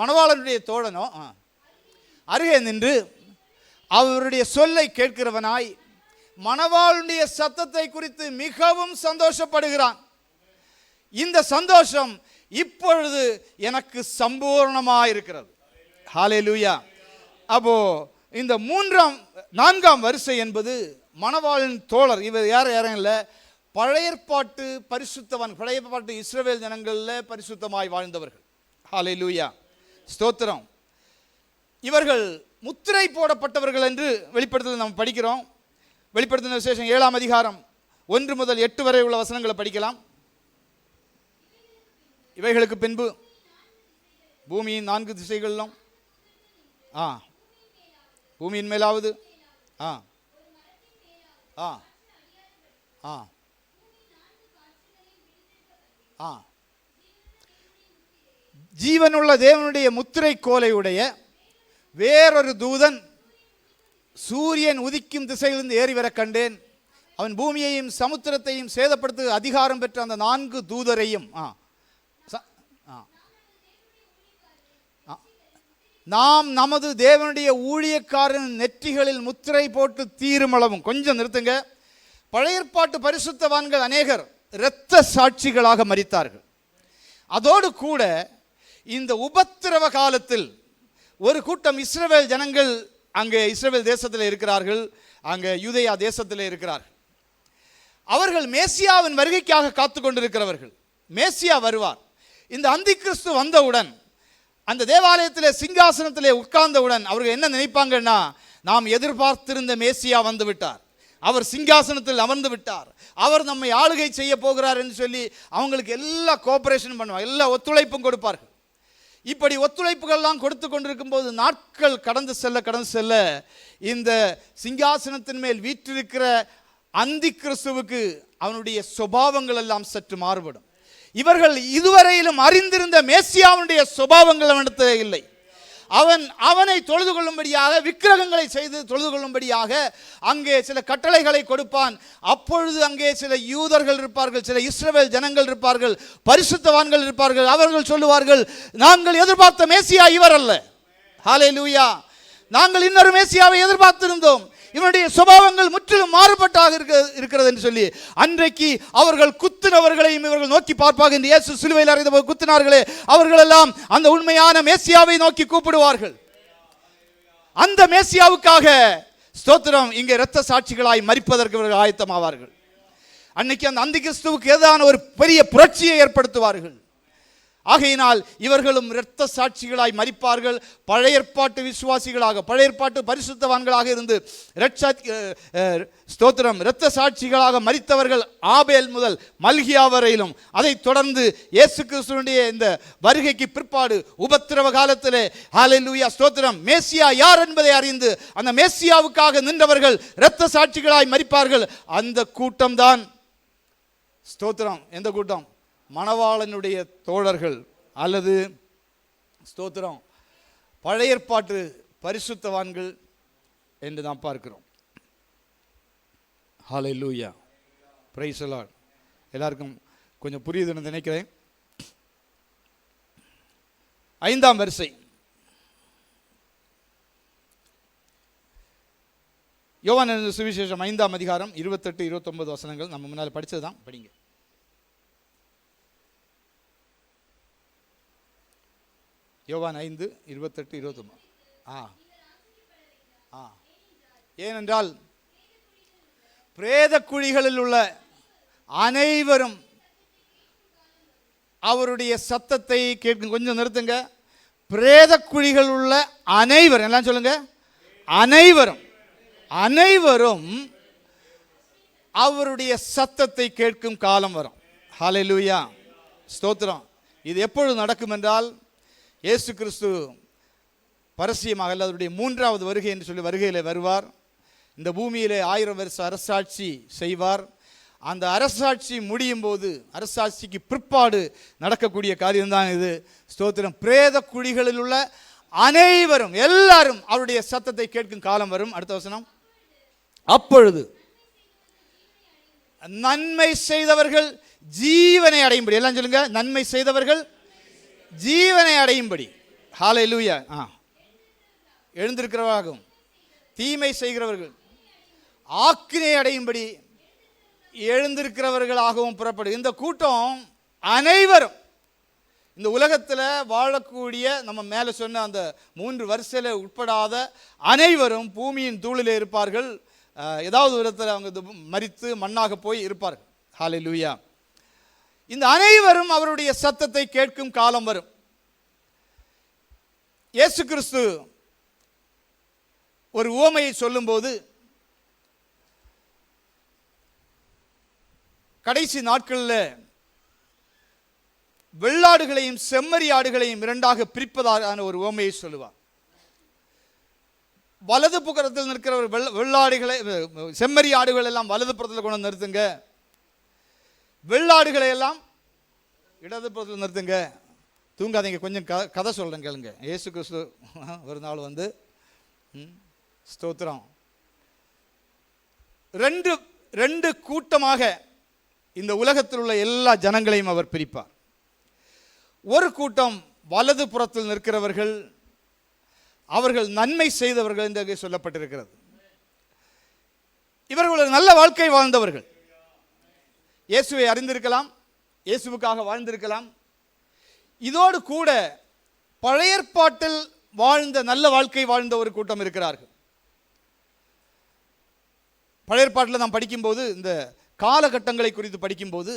மணவாளனுடைய தோழனோ அருகே நின்று அவருடைய சொல்லை கேட்கிறவனாய் மணவாளனுடைய சத்தத்தை குறித்து மிகவும் சந்தோஷப்படுகிறான். இந்த சந்தோஷம் இப்பொழுது எனக்கு சம்பூர்ணமாக இருக்கிறது. ஹல்லேலூயா. அப்போ இந்த 4ஆம் வரிசை என்பது மணவாளன் தோழர். இவர் யாரும் இல்லை, பழைய ஏற்பாட்டு பரிசுத்தவான், பழைய ஏற்பாட்டு இஸ்ரவேல் ஜனங்களில் பரிசுத்தமாய் வாழ்ந்தவர்கள். ஹல்லேலூயா, ஸ்தோத்திரம். இவர்கள் முத்திரை போடப்பட்டவர்கள் என்று வெளிப்படுத்தல் நாம் படிக்கிறோம். வெளிப்படுத்தின விசேஷம் 7ஆம் அதிகாரம் 1 முதல் 8 வரை உள்ள வசனங்களை படிக்கலாம். இவைகளுக்கு பின்பு பூமியின் 4 திசைகளிலும் பூமியின் மேலாவது ஜீவனுள்ள தேவனுடைய முத்திரை கோலை உடைய வேறொரு தூதன் சூரியன் உதிக்கும் திசையிலிருந்து ஏறி வர கண்டேன். அவன் பூமியையும் சமுத்திரத்தையும் சேதப்படுத்த அதிகாரம் பெற்ற அந்த 4 தூதரையும் நாம் நமது தேவனுடைய ஊழியக்காரன் நெற்றிகளில் முத்திரை போட்டு தீருமளவும். கொஞ்சம் நிறுத்துங்க. பழைய ஏற்பாட்டு பரிசுத்தவான்கள் அநேகர் இரத்த சாட்சிகளாக மரித்தார்கள். அதோடு கூட இந்த உபத்திரவ காலத்தில் ஒரு கூட்டம் இஸ்ரவேல் ஜனங்கள் அங்கே இஸ்ரவேல் தேசத்தில் இருக்கிறார்கள், அங்கே யூதேயா தேசத்தில் இருக்கிறார்கள். அவர்கள் மேசியாவின் வருகைக்காக காத்து கொண்டிருக்கிறவர்கள். மேசியா வருவார். இந்த அந்தி கிறிஸ்து வந்தவுடன், அந்த தேவாலயத்தில் சிங்காசனத்திலே உட்கார்ந்தவுடன் அவர்கள் என்ன நினைப்பாங்கன்னா, நாம் எதிர்பார்த்திருந்த மேசியா வந்து விட்டார், அவர் சிங்காசனத்தில் அமர்ந்து விட்டார், அவர் நம்மை ஆளுகை செய்ய போகிறார் என்று சொல்லி அவங்களுக்கு எல்லா கோஆபரேஷனும் பண்ணுவாங்க, எல்லா ஒத்துழைப்பும் கொடுப்பார்கள். இப்படி ஒத்துழைப்புகள்லாம் கொடுத்து கொண்டிருக்கும் போது நாட்கள் கடந்து செல்ல இந்த சிங்காசனத்தின் மேல் வீற்றிருக்கிற அந்தி கிறிஸ்துவுக்கு அவனுடைய சுபாவங்கள் எல்லாம் சற்று மாறுபடும். இவர்கள் இதுவரையிலும் அறிந்திருந்த மேசியாவுடைய சுபாவங்கள் அவனிடத்தில் இல்லை. அவனை தொழுது கொள்ளும்படியாக, விக்கிரகங்களை செய்து தொழுது கொள்ளும்படியாக அங்கே சில கட்டளைகளை கொடுப்பான். அப்பொழுது அங்கே சில யூதர்கள் இருப்பார்கள், சில இஸ்ரவேல் ஜனங்கள் இருப்பார்கள், பரிசுத்தவான்கள் இருப்பார்கள். அவர்கள் சொல்லுவார்கள், நாங்கள் எதிர்பார்த்த மேசியா இவர் அல்ல. ஹல்லேலூயா, நாங்கள் இன்னொரு மேசியாவை எதிர்பார்த்திருந்தோம், இவனுடைய சுபாவங்கள் முற்றிலும் மாறுபட்டாக இருக்கிறது என்று சொல்லி அன்றைக்கு அவர்கள் குத்தினவர்களையும் இவர்கள் நோக்கி பார்ப்பார்கள். என்று இயேசு சிலுவையில் அறைந்த போது குத்தினார்களே, அவர்கள் எல்லாம் அந்த உண்மையான மேசியாவை நோக்கி கூப்பிடுவார்கள். அந்த மேசியாவுக்காக ஸ்தோத்திரம் இங்கே இரத்த சாட்சிகளாய் மரிப்பதற்கு இவர்கள் ஆயத்தமாவார்கள். அன்னைக்கு அந்த அந்தி கிறிஸ்துவுக்கு ஏதான ஒரு பெரிய புரட்சியை ஏற்படுத்துவார்கள். ஆகையினால் இவர்களும் இரத்த சாட்சிகளாய் மரிப்பார்கள். பழைய ஏற்பாட்டு விசுவாசிகளாக, பழைய ஏற்பாட்டு பரிசுத்தவான்களாக இருந்து ஸ்தோத்திரம் இரத்த சாட்சிகளாக மரித்தவர்கள் ஆபேல் முதல் மல்கியா வரையிலும், அதைத் தொடர்ந்து இயேசு கிறிஸ்துவினுடைய இந்த வருகைக்கு பிற்பாடு உபத்திரவ காலத்திலே ஹல்லேலூயா ஸ்தோத்திரம் மேசியா யார் என்பதை அறிந்து அந்த மேசியாவுக்காக நின்றவர்கள் இரத்த சாட்சிகளாய் மரிப்பார்கள். அந்த கூட்டம்தான் ஸ்தோத்திரம். எந்த கூட்டம்? மணவாளனுடைய தோழர்கள் அல்லது ஸ்தோத்திரம் பழைய ஏற்பாட்டு பரிசுத்தவான்கள் என்று நாம் பார்க்கிறோம். ஹல்லேலூயா, பிரைஸ் தி லார்ட். எல்லாருக்கும் கொஞ்சம் புரியுதுன்னு நினைக்கிறேன். 5ஆம் வரிசை, யோவான் எழுதின சுவிசேஷம் 5ஆம் அதிகாரம் 28-29 வசனங்கள் நம்ம முன்னால் படித்தது தான். படிங்க. யோவான் 5:28-29. ஏனென்றால் பிரேத குழிகளில் உள்ள அனைவரும் அவருடைய சத்தத்தை கேட்கும். கொஞ்சம் நிறுத்துங்க. பிரேத குழிகள் உள்ள அனைவரும், எல்லாம் சொல்லுங்க, அனைவரும் அனைவரும் அவருடைய சத்தத்தை கேட்கும் காலம் வரும். ஹல்லேலூயா ஸ்தோத்திரம். இது எப்பொழுது நடக்கும் என்றால், இயேசு கிறிஸ்து பரசியமாக அல்லது அவருடைய 3வது வருகை என்று சொல்லி வருகையில் வருவார். இந்த பூமியிலே 1000 வருஷ அரசாட்சி செய்வார். அந்த அரசாட்சி முடியும் போது, அரசாட்சிக்கு பிற்பாடு நடக்கக்கூடிய காரியம்தான் இது. ஸ்தோத்திரம். பிரேத குழிகளில் உள்ள அனைவரும், எல்லாரும் அவருடைய சத்தத்தை கேட்கும் காலம் வரும். அடுத்த வசனம், அப்பொழுது நன்மை செய்தவர்கள் ஜீவனை அடையும்படி, எல்லாம் சொல்லுங்க, நன்மை செய்தவர்கள் ஜீவனை அடையும்படி. ஹல்லேலூயா. எழுந்திருக்கிறவர்களாகவும் தீமை செய்கிறவர்கள் ஆக்கினை அடையும்படி எழுந்திருக்கிறவர்களாகவும் புறப்படும். இந்த கூட்டம் அனைவரும் இந்த உலகத்தில் வாழக்கூடிய, நம்ம மேலே சொன்ன அந்த 3 வரிசையில் உட்படாத அனைவரும் பூமியின் தூளிலே இருப்பார்கள். ஏதாவது விதத்தில் அவங்க மரித்து மண்ணாக போய் இருப்பார்கள். ஹல்லேலூயா. இந்த அனைவரும் அவருடைய சத்தத்தை கேட்கும் காலம் வரும். இயேசு கிறிஸ்து ஒரு உவமையை சொல்லும்போது, கடைசி நாட்களில் வெள்ளாடுகளையும் செம்மறி ஆடுகளையும் 2ஆக பிரிப்பதான ஒரு உவமையை சொல்லுவார். வலது புறத்தில் நிற்கிற வெள்ளாடுகளை, செம்மறி ஆடுகள் எல்லாம் வலது புறத்தில் கொண்டு நிறுத்துங்க, வெள்ளாடுகளை எல்லாம் இடது புறத்தில் நிறுத்துங்க. தூங்காதீங்க, கொஞ்சம் கதை சொல்கிறேன் கேளுங்க. இயேசு கிறிஸ்து ஒரு நாள் வந்து ஸ்தோத்திரம் ரெண்டு கூட்டமாக இந்த உலகத்தில் உள்ள எல்லா ஜனங்களையும் அவர் பிரிப்பார். ஒரு கூட்டம் வலது புறத்தில் நிற்கிறவர்கள், அவர்கள் நன்மை செய்தவர்கள் என்று சொல்லப்பட்டிருக்கிறது. இவர்கள் ஒரு நல்ல வாழ்க்கை வாழ்ந்தவர்கள். இயேசுவை அறிந்திருக்கலாம், இயேசுவுக்காக வாழ்ந்திருக்கலாம். இதோடு கூட பழைய ஏற்பாட்டில் வாழ்ந்த நல்ல வாழ்க்கை வாழ்ந்த ஒரு கூட்டம் இருக்கிறார்கள். பழைய ஏற்பாட்டில் நாம் படிக்கும்போது, இந்த காலகட்டங்களை குறித்து படிக்கும்போது,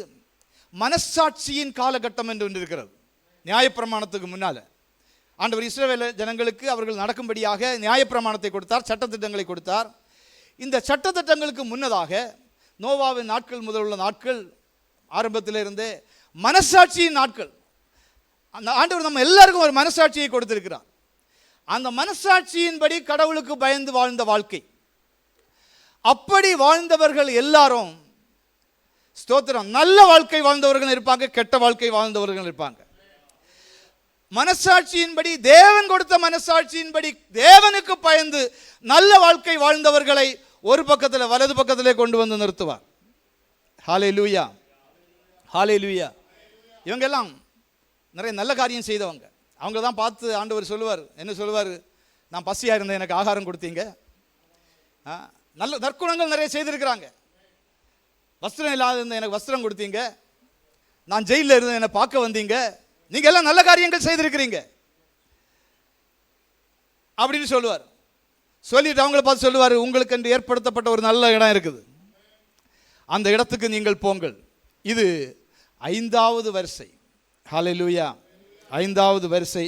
மனசாட்சியின் காலகட்டம் என்று ஒன்று இருக்கிறது. நியாயப்பிரமாணத்துக்கு முன்னால் ஆண்டவர் இஸ்ரவேல் ஜனங்களுக்கு அவர்கள் நடக்கும்படியாக நியாயப்பிரமாணத்தை கொடுத்தார், சட்டத்திட்டங்களை கொடுத்தார். இந்த சட்டத்திட்டங்களுக்கு முன்னதாக நோவாவின் நாட்கள் முதல் உள்ள நாட்கள், ஆரம்பத்தில் இருந்தே மனசாட்சியின் நாட்கள். அந்த ஆண்டவர் நம்ம எல்லாருக்கும் ஒரு மனசாட்சியை கொடுத்திருக்கிறார். அந்த மனசாட்சியின்படி கடவுளுக்கு பயந்து வாழ்ந்த வாழ்க்கை, அப்படி வாழ்ந்தவர்கள் எல்லாரும் ஸ்தோத்திரம் நல்ல வாழ்க்கை வாழ்ந்தவர்கள் இருப்பாங்க, கெட்ட வாழ்க்கை வாழ்ந்தவர்கள் இருப்பாங்க. மனசாட்சியின்படி, தேவன் கொடுத்த மனசாட்சியின்படி தேவனுக்கு பயந்து நல்ல வாழ்க்கை வாழ்ந்தவர்களை ஒரு பக்கத்தில் வலது பக்கத்திலே கொண்டு வந்து நிறுத்துவார். ஹல்லேலூயா, ஹல்லேலூயா. இவங்கெல்லாம் நிறைய நல்ல காரியம் செய்தவங்க. அவங்க தான் பார்த்து ஆண்டவர் சொல்லுவார், என்ன சொல்லுவார்? நான் பசியாக இருந்தேன், எனக்கு ஆகாரம் கொடுத்தீங்க. நல்ல நற்குணங்கள் நிறைய செய்திருக்கிறாங்க. வஸ்திரம் இல்லாத இருந்த எனக்கு வஸ்திரம் கொடுத்தீங்க. நான் ஜெயிலில் இருந்தேன், என்னை பார்க்க வந்தீங்க. நீங்கள் எல்லாம் நல்ல காரியங்கள் செய்திருக்கிறீங்க அப்படின்னு சொல்லுவார். சொல்லிட்டு அவங்கள பார்த்து சொல்லுவார், உங்களுக்கு என்று ஏற்படுத்தப்பட்ட ஒரு நல்ல இடம் இருக்குது, அந்த இடத்துக்கு நீங்கள் போங்கள். இது 5வது வரிசை. ஹல்லேலூயா. 5வது வரிசை.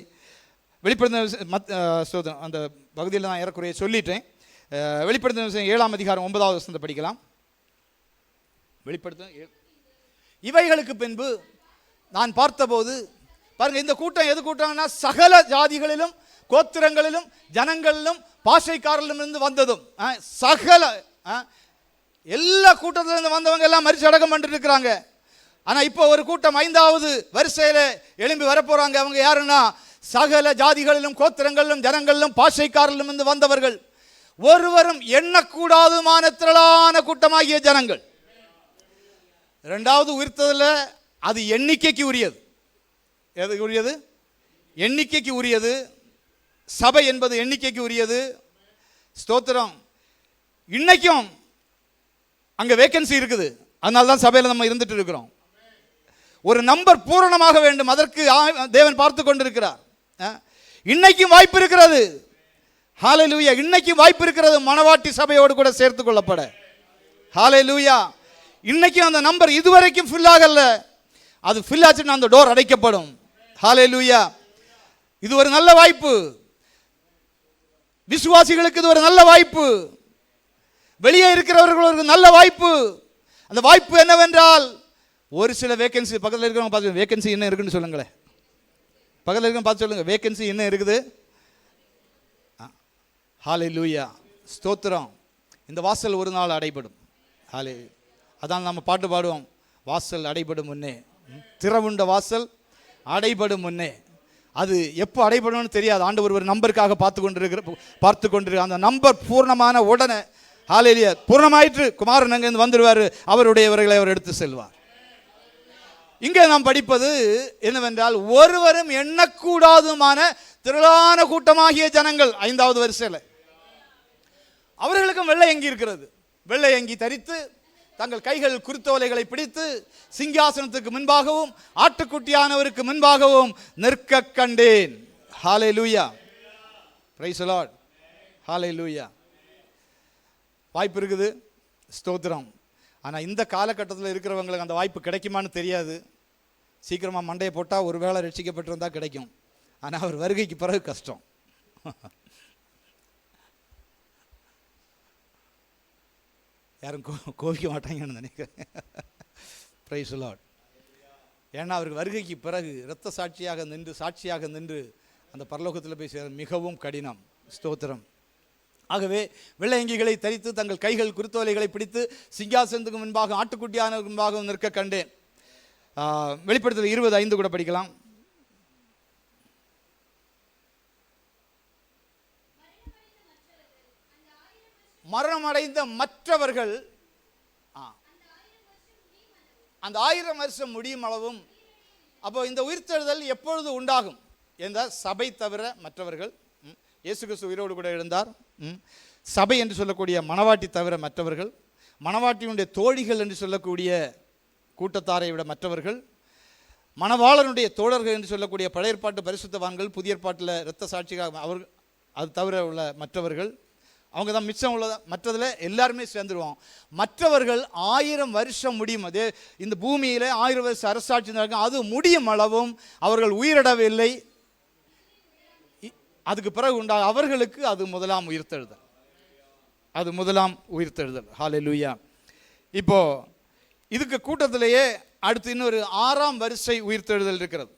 வெளிப்படுத்தின அந்த பகுதியில் நான் ஏறக்குறைய சொல்லிட்டேன். வெளிப்படுத்தின 7ஆம் அதிகாரம் 9வது வசனத்தை படிக்கலாம். வெளிப்படுத்தின இவைகளுக்கு பின்பு நான் பார்த்தபோது, பாருங்க, இந்த கூட்டம் எது கூட்டம்னா சகல ஜாதிகளிலும் கோத்திரங்களிலும் ஜனங்களிலும் பாஷைக்காரர்களிலும் இருந்து வந்ததும், சகல எல்லா கூட்டத்திலிருந்து வந்தவங்க எல்லாம் மரிச்சு அடக்கம் பண்ணிட்டு இருக்கிறாங்க. ஆனா இப்போ ஒரு கூட்டம் 5வது வரிசையில எழும்பி வரப்போறாங்க. அவங்க யாருன்னா சகல ஜாதிகளிலும் கோத்திரங்களிலும் ஜனங்களிலும் பாஷைக்காரர்களிலும் இருந்து வந்தவர்கள், ஒருவரும் எண்ணக்கூடாதுமான திரளான கூட்டமாகிய ஜனங்கள். 2வது உயிர்த்ததுல அது எண்ணிக்கைக்கு உரியது. எதுக்கு உரியது? எண்ணிக்கைக்கு உரியது. சபை என்பது எண்ணிக்கைக்கு உரியது. ஸ்தோத்திரம். இன்னைக்கும் அங்க வேகன்சி இருக்குது. அதனால தான் சபையில் நம்ம இருந்துட்டு இருக்கிறோம். ஒரு நம்பர் பூரணமாக வேண்டும், அதற்கு தேவன் பார்த்து கொண்டிருக்கிறார். இன்னைக்கும் வாய்ப்பு இருக்கிறது. ஹல்லேலூயா. இன்னைக்கும் வாய்ப்பு இருக்கிறது மணவாட்டி சபையோடு கூட சேர்த்து கொள்ளப்பட. ஹல்லேலூயா. இன்னைக்கும் அந்த நம்பர் இதுவரைக்கும் ஃபில் ஆகல. அது ஃபில் ஆச்சுன்னா அந்த டோர் அடைக்கப்படும். ஹல்லேலூயா. இது ஒரு நல்ல வாய்ப்பு. விசுவாசிகளுக்கு இது ஒரு நல்ல வாய்ப்பு. வெளியே இருக்கிறவர்களுக்கு நல்ல வாய்ப்பு. அந்த வாய்ப்பு என்னவென்றால், ஒரு சில வேகன்சி பக்கத்தில் இருக்கிறவங்க பார்த்து வேகன்சி என்ன இருக்குன்னு சொல்லுங்களேன். பக்கத்தில் இருக்கிறவங்க பார்த்து சொல்லுங்க, வேகன்சி என்ன இருக்குது. ஹல்லேலூயா. ஸ்தோத்திரம். இந்த வாசல் ஒரு நாள் அடைபடும். ஹல்லேலூயா. அதான் நம்ம பாட்டு பாடுவோம், வாசல் அடைபடும் முன்னே, திறவுண்ட வாசல் அடைபடும் முன்னே. அது எப்போ அடைபடும்னு தெரியாது. ஆண்டவர் ஒரு நம்பருக்காக பார்த்து கொண்டிருக்கிற அந்த நம்பர் பூர்ணமான உடனே ஹல்லேலூயா பூர்ணமாயிற்று, குமாரன் அங்கிருந்து வந்துடுவார், அவருடையவர்களை அவர் எடுத்து செல்வார். இங்கே நாம் படிப்பது என்னவென்றால், ஒருவரும் எண்ணக்கூடாதுமான திரளான கூட்டமாகிய ஜனங்கள் 5வது வரிசையில். அவர்களுக்கும் வெள்ளை அங்கி இருக்கிறது. வெள்ளை அங்கி தரித்து தங்கள் கைகள் குருத்தோலைகளை பிடித்து சிங்காசனத்துக்கு முன்பாகவும் ஆட்டுக்குட்டியானவருக்கு முன்பாகவும் நிற்க கண்டேன். Hallelujah. Praise the Lord. Hallelujah. வாய்ப்பு இருக்குது. ஸ்தோத்திரம். ஆனால் இந்த காலகட்டத்தில் இருக்கிறவங்களுக்கு அந்த வாய்ப்பு கிடைக்குமான்னு தெரியாது. சீக்கிரமாக மண்டையை போட்டால் ஒரு வேளை ரட்சிக்கப்பட்டிருந்தால் கிடைக்கும். ஆனால் அவர் வருகைக்கு பிறகு கஷ்டம். யாரும் கோபிக்க மாட்டாங்கன்னு நினைக்கிறேன். Price the Lord. ஏன்னா அவருக்கு வருகைக்கு பிறகு இரத்த சாட்சியாக நின்று அந்த பரலோகத்தில் போய் சேர மிகவும் கடினம். ஸ்தோத்திரம். ஆகவே வெள்ளையங்கிகளை தரித்து தங்கள் கைகள் குருத்தோலைகளை பிடித்து சிங்காசனத்துக்கு முன்பாக ஆட்டுக்குட்டியானவருக்கு முன்பாக நிற்க கண்டேன். வெளிப்படுத்தல் 20:5 கூட படிக்கலாம். மரணமடைந்த மற்றவர்கள் அந்த 1000 வருஷம் முடியும் அளவும். அப்போ இந்த உயிர்த்தெழுதல் எப்பொழுது உண்டாகும் என்ற சபை தவிர மற்றவர்கள், இயேசு கிறிஸ்து உயிரோடு கூட எழுந்தார். சபை என்று சொல்லக்கூடிய மணவாட்டி தவிர மற்றவர்கள், மணவாட்டியுடைய தோழிகள் என்று சொல்லக்கூடிய கூட்டத்தாரை விட மற்றவர்கள், மணவாளனுடைய தோழர்கள் என்று சொல்லக்கூடிய பழைய ஏற்பாட்டு பரிசுத்தவான்கள், புதிய ஏற்பாட்டில் இரத்த சாட்சியாக அவர்கள், அது தவிர உள்ள மற்றவர்கள், அவங்க தான் மிச்சம் உள்ளதா. மற்றதில் எல்லாருமே சேர்ந்துருவோம். மற்றவர்கள் 1000 வருஷம் முடியும், அதே இந்த பூமியில் 1000 வருஷம் அரசாட்சி நடக்கும், அது முடியும் அளவும் அவர்கள் உயிரிடவில்லை. அதுக்கு பிறகு உண்டாக அவர்களுக்கு அது முதலாம் உயிர்த்தெழுதல். அது முதலாம் உயிர்த்தெழுதல். ஹல்லேலூயா. இப்போ இதுக்கு கூட்டத்திலேயே அடுத்து இன்னொரு 6ஆம் வரிசை உயிர்த்தெழுதல் இருக்கிறது.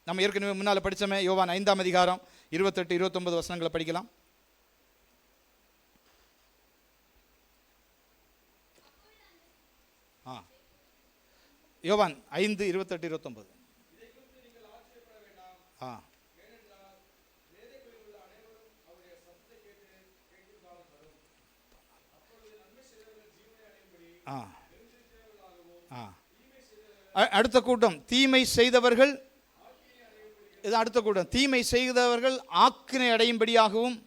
நம்ம ஏற்கனவே முன்னால் படித்தோமே, யோவான் 5ஆம் அதிகாரம் 28-29 வசனங்களை படிக்கலாம். யோவான் 5:28-29. அடுத்த கூட்டம் தீமை செய்தவர்கள், இது அடுத்த கூட்டம் தீமை செய்தவர்கள் ஆக்கினை அடையும்படியாகவும்.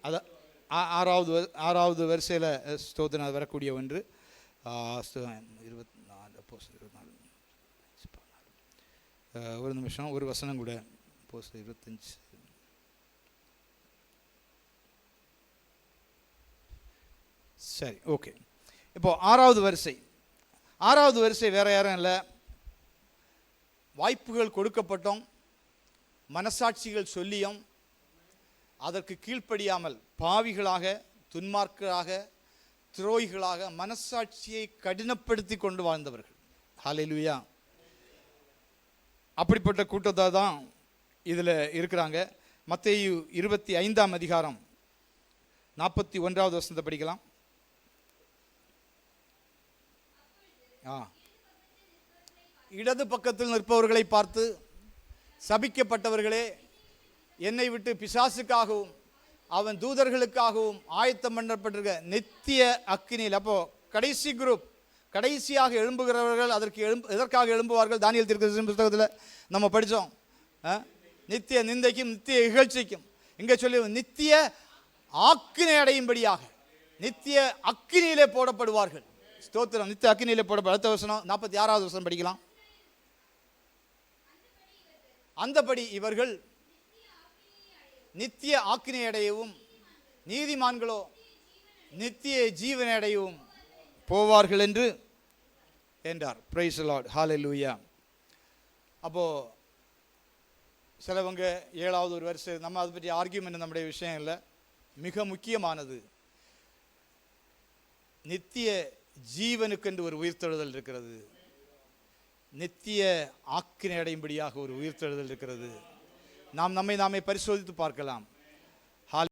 அது 6வது வரிசையில் ஸ்தோத்திரம் வரக்கூடிய ஒன்று. 24 ஒரு நிமிஷம், ஒரு வசனம் கூட. 25 சரி, ஓகே. இப்போ 6வது வரிசை வேற யாரும் இல்லை, வாய்ப்புகள் கொடுக்கப்பட்டோம், மனசாட்சிகள் சொல்லியும் அதற்கு கீழ்ப்படியாமல் பாவிகளாக, துன்மார்க்கராக, துரோகிகளாக மனசாட்சியை கடினப்படுத்தி கொண்டு வாழ்ந்தவர்கள். ஹல்லேலூயா. அப்படிப்பட்ட கூட்டத்தை தான் இதில் இருக்கிறாங்க. மத்தேயு 25ஆம் அதிகாரம் 41வது வசனத்தை படிக்கலாம். இடது பக்கத்தில் நிற்பவர்களை பார்த்து, சபிக்கப்பட்டவர்களே, என்னை விட்டு பிசாசுக்காகவும் அவன் தூதர்களுக்காகவும் ஆயத்தம் பண்ணப்பட்டிருக்க நித்திய அக்கினியில். அப்போ கடைசி குரூப், கடைசியாக எழும்புகிறவர்கள் எதற்காக எழும்புவார்கள்? தானியேல் தீர்க்கதரிசன புத்தகத்தில் நம்ம படித்தோம். நித்திய நிந்தைக்கும் நித்திய இகழ்ச்சிக்கும். இங்கே சொல்லி நித்திய ஆக்கினை அடையும்படியாக நித்திய அக்கினியிலே போடப்படுவார்கள். ஸ்தோத்திரம். நித்திய அக்கினியிலே போடப்படும். அடுத்த வசனம் 46வது வசனம் படிக்கலாம். அந்தபடி இவர்கள் நித்திய ஆக்கினை அடையவும், நீதிமான்களோ நித்திய ஜீவனை அடையவும் போவார்கள் என்று என்றார். Praise the Lord. ஹல்லேலூயா. அப்போ சிலவங்க 7வது ஒரு வருஷம், நம்ம அதை பற்றி ஆர்கியூமெண்ட் நம்முடைய விஷயம் இல்லை. மிக முக்கியமானது, நித்திய ஜீவனுக்கென்று ஒரு உயிர்த்தெழுதல் இருக்கிறது. நித்திய ஆக்கினை அடையும்படியாக ஒரு உயிர்த்தெழுதல் இருக்கிறது. நாம் நம்மை நாமே பரிசோதித்து பார்க்கலாம்.